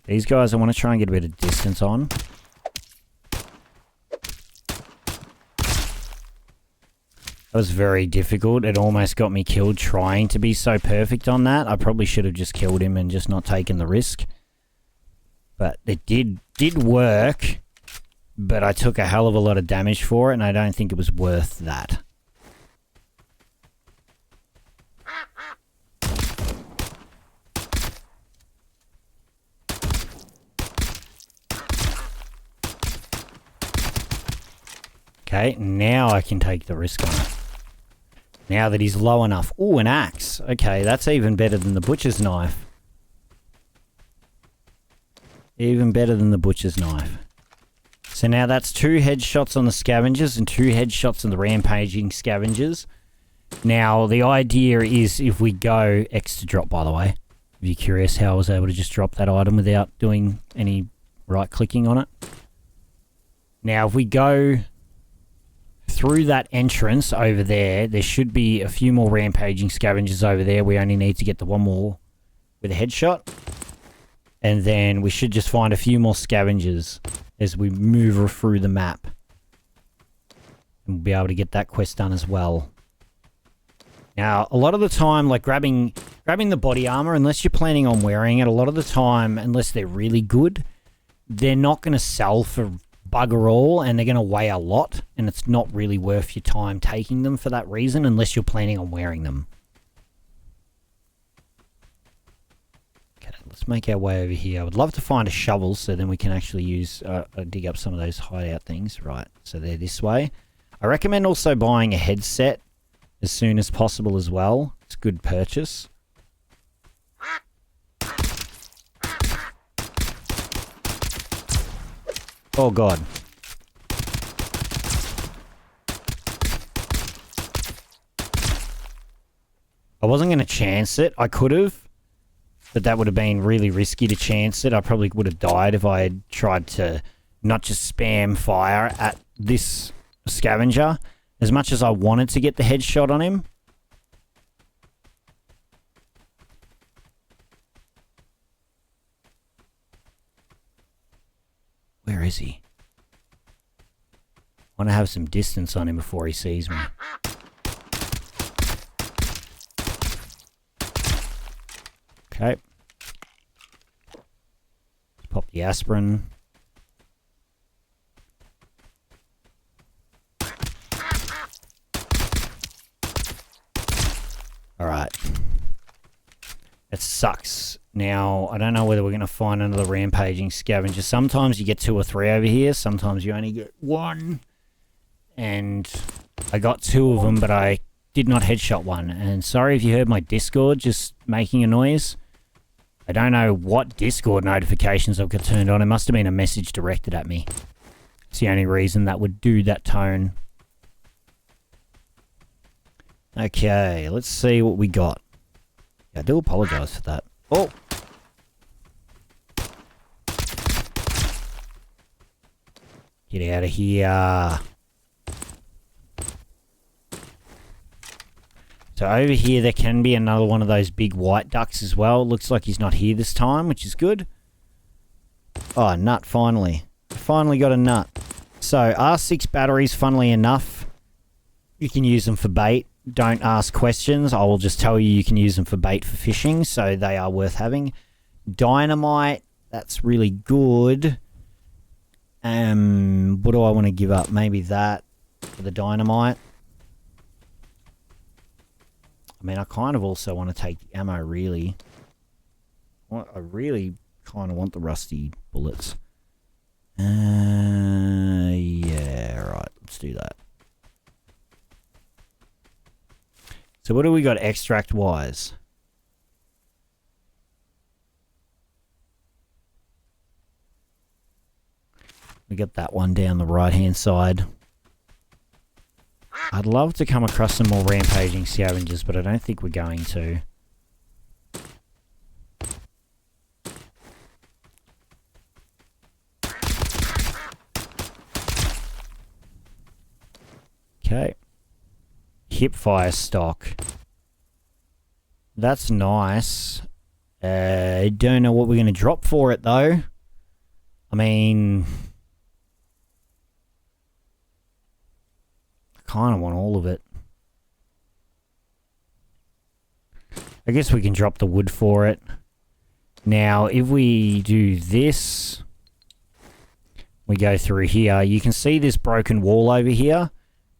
Speaker 1: These guys I want to try and get a bit of distance on. That was very difficult. It almost got me killed trying to be so perfect on that. I probably should have just killed him and just not taken the risk. But it did work. But I took a hell of a lot of damage for it and I don't think it was worth that. Okay, now I can take the risk on it. Now that he's low enough. Ooh, an axe. Okay, that's even better than the butcher's knife. Even better than the butcher's knife. So now that's 2 headshots on the scavengers and 2 headshots on the rampaging scavengers. Now, the idea is if we go... X to drop, by the way. If you're curious how I was able to just drop that item without doing any right-clicking on it. Now, if we go... through that entrance over there, there should be a few more rampaging scavengers over there. We only need to get the one more with a headshot. And then we should just find a few more scavengers as we move through the map. And we'll be able to get that quest done as well. Now, a lot of the time, like grabbing the body armor, unless you're planning on wearing it, a lot of the time, unless they're really good, they're not going to sell for bugger all, and they're going to weigh a lot, and it's not really worth your time taking them for that reason, unless you're planning on wearing them. Okay, let's make our way over here. I would love to find a shovel, so then we can actually use, dig up some of those hideout things. Right, so they're this way. I recommend also buying a headset as soon as possible as well. It's a good purchase. Oh god. I wasn't going to chance it. I could have. But that would have been really risky to chance it. I probably would have died if I had tried to not just spam fire at this scavenger. As much as I wanted to get the headshot on him. Where is he? I want to have some distance on him before he sees me. Okay. Pop the aspirin. Alright. It sucks. Now, I don't know whether we're going to find another rampaging scavenger. Sometimes you get 2 or 3 over here. Sometimes you only get 1. And I got 2 of them, but I did not headshot one. And sorry if you heard my Discord just making a noise. I don't know what Discord notifications I've got turned on. It must have been a message directed at me. It's the only reason that would do that tone. Okay, let's see what we got. I do apologize for that. Oh! Get out of here. So over here there can be another one of those big white ducks as well. Looks like he's not here this time, which is good. Oh, nut finally. Finally got a nut. So R6 batteries, funnily enough, you can use them for bait. Don't ask questions. I will just tell you you can use them for bait for fishing, so they are worth having. Dynamite, that's really good. What do I want to give up? Maybe that for the dynamite. I mean, I kind of also want to take the ammo, really. I really kind of want the rusty bullets. Yeah, right. Let's do that. So what do we got extract-wise? We got that one down the right-hand side. I'd love to come across some more rampaging scavengers, but I don't think we're going to. Okay. Hipfire stock. That's nice. Don't know what we're going to drop for it, though. I mean, I kind of want all of it. I guess we can drop the wood for it. Now, if we do this, we go through here. You can see this broken wall over here.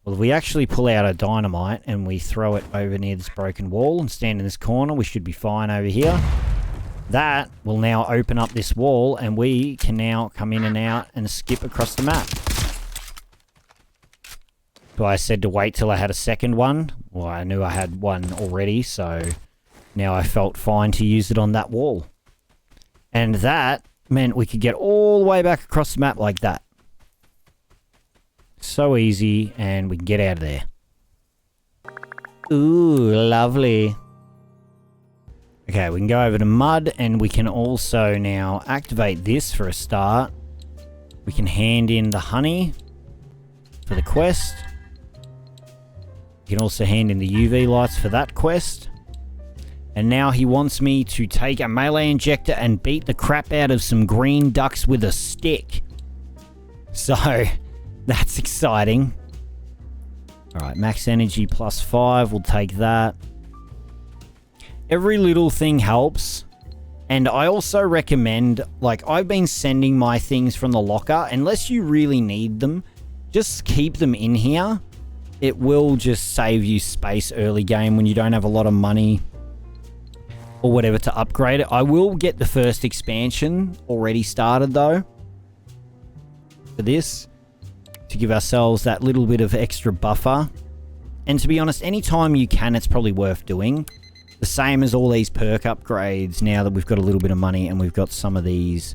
Speaker 1: Well, if we actually pull out a dynamite and we throw it over near this broken wall and stand in this corner, we should be fine over here. That will now open up this wall and we can now come in and out and skip across the map. So I said to wait till I had a second one. Well, I knew I had one already, so now I felt fine to use it on that wall. And that meant we could get all the way back across the map like that. So easy, and we can get out of there. Ooh, lovely. Okay, we can go over to mud, and we can also now activate this for a start. We can hand in the honey for the quest. You can also hand in the UV lights for that quest. And now he wants me to take a melee injector and beat the crap out of some green ducks with a stick. So that's exciting. Alright, max energy +5. We'll take that. Every little thing helps. And I also recommend, like, I've been sending my things from the locker. Unless you really need them, just keep them in here. It will just save you space early game when you don't have a lot of money or whatever to upgrade it. I will get the first expansion already started, though, for this, to give ourselves that little bit of extra buffer. And to be honest, anytime you can, it's probably worth doing. The same as all these perk upgrades, now that we've got a little bit of money and we've got some of these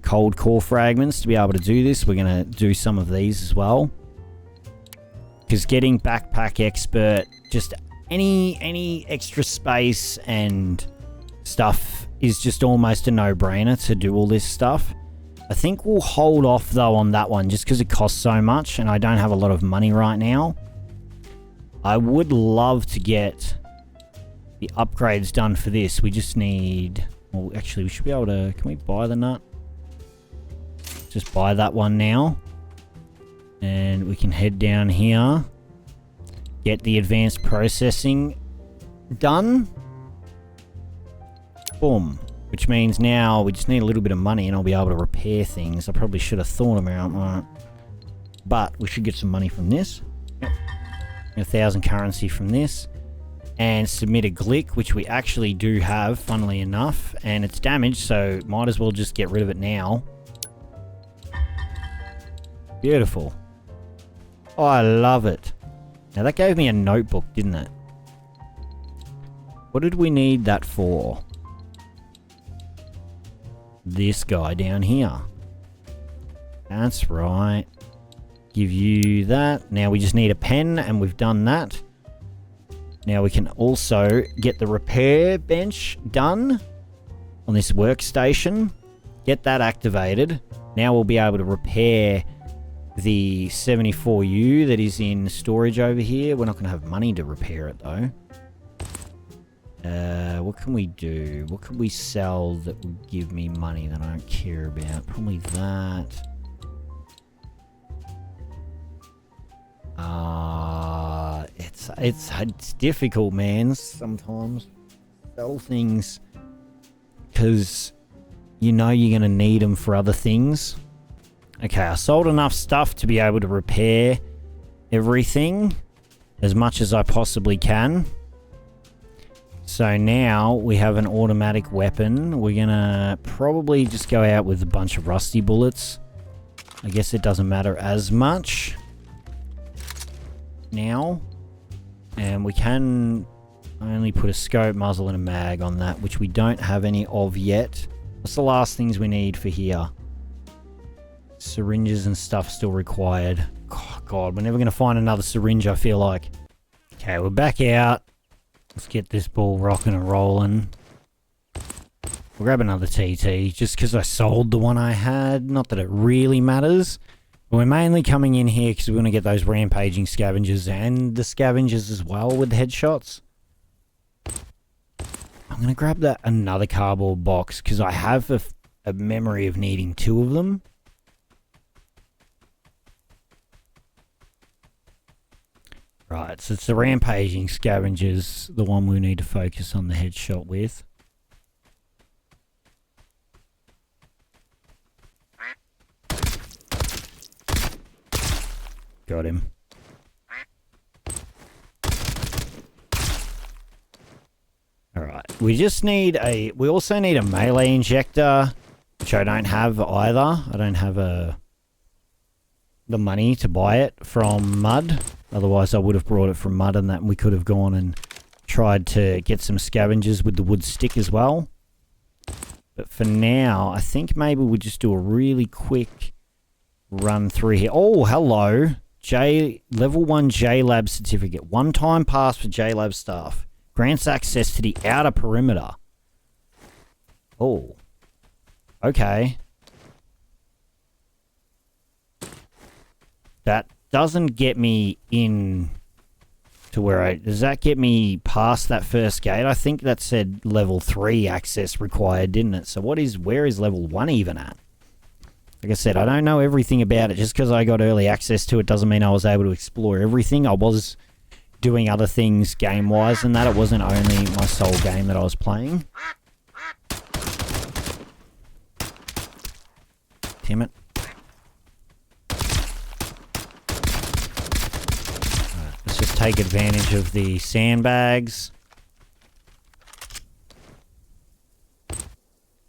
Speaker 1: cold core fragments to be able to do this. We're going to do some of these as well. Because getting backpack expert, just any extra space and stuff is just almost a no-brainer to do all this stuff. I think we'll hold off, though, on that one, just because it costs so much, and I don't have a lot of money right now. I would love to get the upgrades done for this. We just need... Well, actually, we should be able to... Can we buy the nut? Just buy that one now. And we can head down here. Get the advanced processing done. Boom. Which means now we just need a little bit of money and I'll be able to repair things. I probably should have thought about that. But we should get some money from this. Yep. 1,000 currency from this. And submit a glick, which we actually do have, funnily enough. And it's damaged, so might as well just get rid of it now. Beautiful. Oh, I love it. Now that gave me a notebook, didn't it? What did we need that for? This guy down here. That's right. Give you that. Now we just need a pen, and we've done that. Now we can also get the repair bench done on this workstation. Get that activated. Now we'll be able to repair the 74U that is in storage over here. We're not going to have money to repair it, though. What can we do? What could we sell that would give me money that I don't care about? Probably that. It's difficult, man, sometimes. Sell things because you know you're going to need them for other things. Okay, I sold enough stuff to be able to repair everything as much as I possibly can. So now we have an automatic weapon. We're going to probably just go out with a bunch of rusty bullets. I guess it doesn't matter as much now. And we can only put a scope, muzzle, and a mag on that, which we don't have any of yet. What's the last things we need for here? Syringes and stuff still required. Oh, God, we're never going to find another syringe, I feel like. Okay, we're back out. Let's get this ball rocking and rolling. We'll grab another TT, just because I sold the one I had. Not that it really matters. But we're mainly coming in here because we want to get those rampaging scavengers and the scavengers as well with headshots. I'm going to grab another cardboard box because I have a memory of needing 2 of them. Right, so it's the rampaging scavengers, the one we need to focus on the headshot with. Got him. Alright, we also need a melee injector, which I don't have either. I don't have the money to buy it from Mud. Otherwise, I would have brought it from Mud, and that we could have gone and tried to get some scavengers with the wood stick as well. But for now, I think maybe we'll just do a really quick run through here. Oh, hello. Level 1 J-Lab certificate. One-time pass for J-Lab staff. Grants access to the outer perimeter. Oh. Okay. That doesn't get me in to where does that get me past that first gate? I think that said level 3 access required, didn't it? So where is level 1 even at? Like I said, I don't know everything about it. Just because I got early access to it doesn't mean I was able to explore everything. I was doing other things game-wise and that. It wasn't only my sole game that I was playing. Damn it. Just take advantage of the sandbags.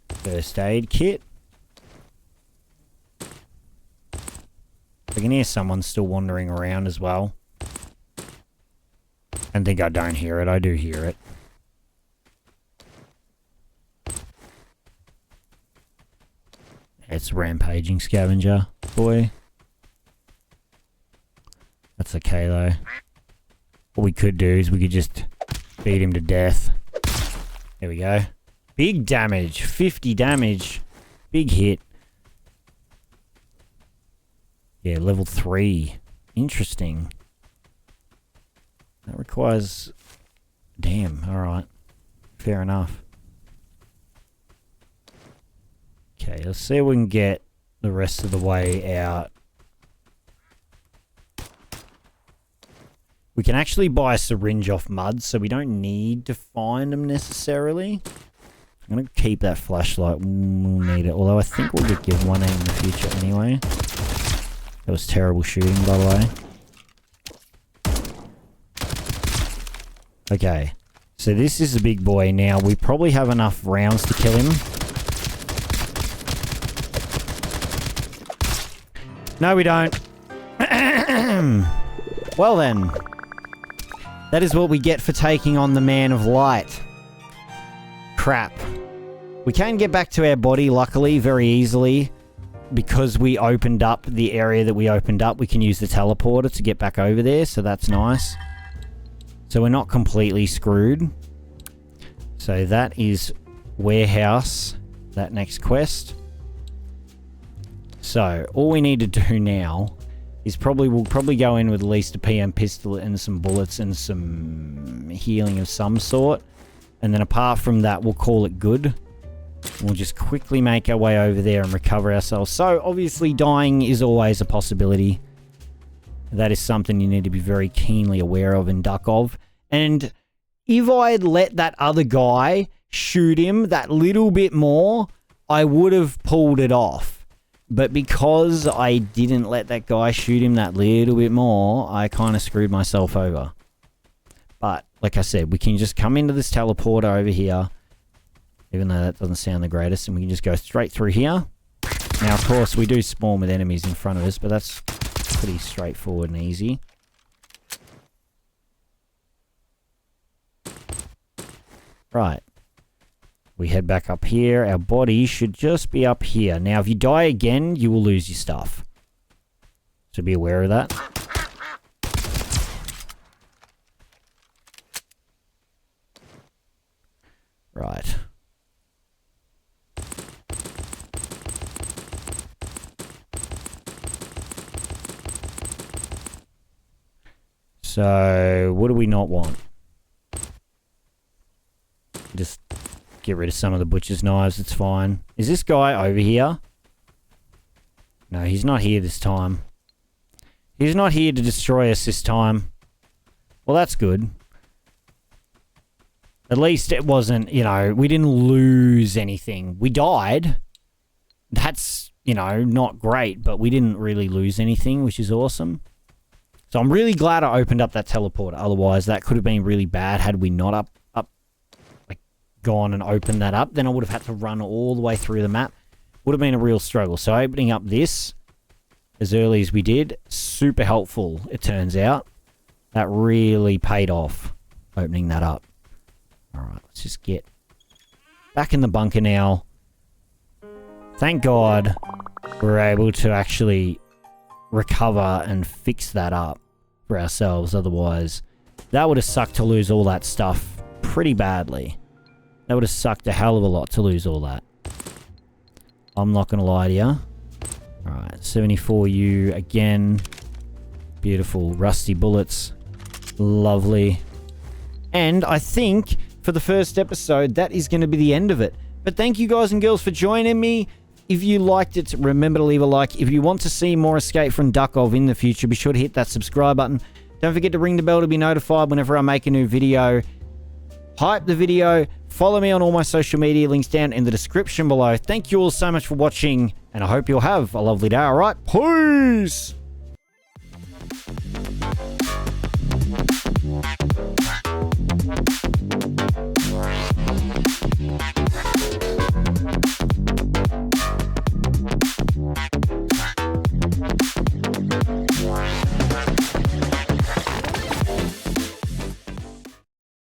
Speaker 1: First aid kit. I can hear someone still wandering around as well. And think I don't hear it. I do hear it. It's rampaging scavenger, boy. That's okay though. What we could do is we could just beat him to death. There we go. Big damage. 50 damage. Big hit. Yeah, level 3. Interesting. That requires... Damn, alright. Fair enough. Okay, let's see if we can get the rest of the way out. We can actually buy a syringe off Mud, so we don't need to find them necessarily. I'm going to keep that flashlight. We'll need it. Although I think we'll give one in the future anyway. That was terrible shooting, by the way. Okay. So this is a big boy now. We probably have enough rounds to kill him. No, we don't. Well then. That is what we get for taking on the Man of Light. Crap. We can get back to our body, luckily, very easily. because we opened up the area that we opened up, we can use the teleporter to get back over there, so that's nice. So we're not completely screwed. So that is warehouse, that next quest. So all we need to do now is we'll probably go in with at least a PM pistol and some bullets and some healing of some sort. And then apart from that, we'll call it good. We'll just quickly make our way over there and recover ourselves. So obviously dying is always a possibility. That is something you need to be very keenly aware of in Duckov. And if I had let that other guy shoot him that little bit more, I would have pulled it off. But because I didn't let that guy shoot him that little bit more, I kind of screwed myself over. But like I said, we can just come into this teleporter over here. Even though that doesn't sound the greatest. And we can just go straight through here. Now, of course, we do spawn with enemies in front of us. But that's pretty straightforward and easy. Right. We head back up here. Our body should just be up here. Now, if you die again, you will lose your stuff. So be aware of that. Right. So, what do we not want? Just get rid of some of the butcher's knives, it's fine. Is this guy over here? No, he's not here this time. He's not here to destroy us this time. Well, that's good. At least it wasn't, you know, we didn't lose anything. We died. That's, you know, not great, but we didn't really lose anything, which is awesome. So I'm really glad I opened up that teleporter. Otherwise, that could have been really bad had we not gone and opened that up. Then I would have had to run all the way through the map. Would have been a real struggle. So opening up this as early as we did, super helpful, it turns out. That really paid off, opening that up. Alright, let's just get back in the bunker now. Thank God we're able to actually recover and fix that up for ourselves. Otherwise, that would have sucked to lose all that stuff pretty badly. That would have sucked a hell of a lot to lose all that. I'm not going to lie to you. Alright, 74U again. Beautiful rusty bullets. Lovely. And I think for the first episode, that is going to be the end of it. But thank you guys and girls for joining me. If you liked it, remember to leave a like. If you want to see more Escape from Duckov in the future, be sure to hit that subscribe button. Don't forget to ring the bell to be notified whenever I make a new video. Hype the video. Follow me on all my social media, links down in the description below. Thank you all so much for watching, and I hope you'll have a lovely day, alright? Peace!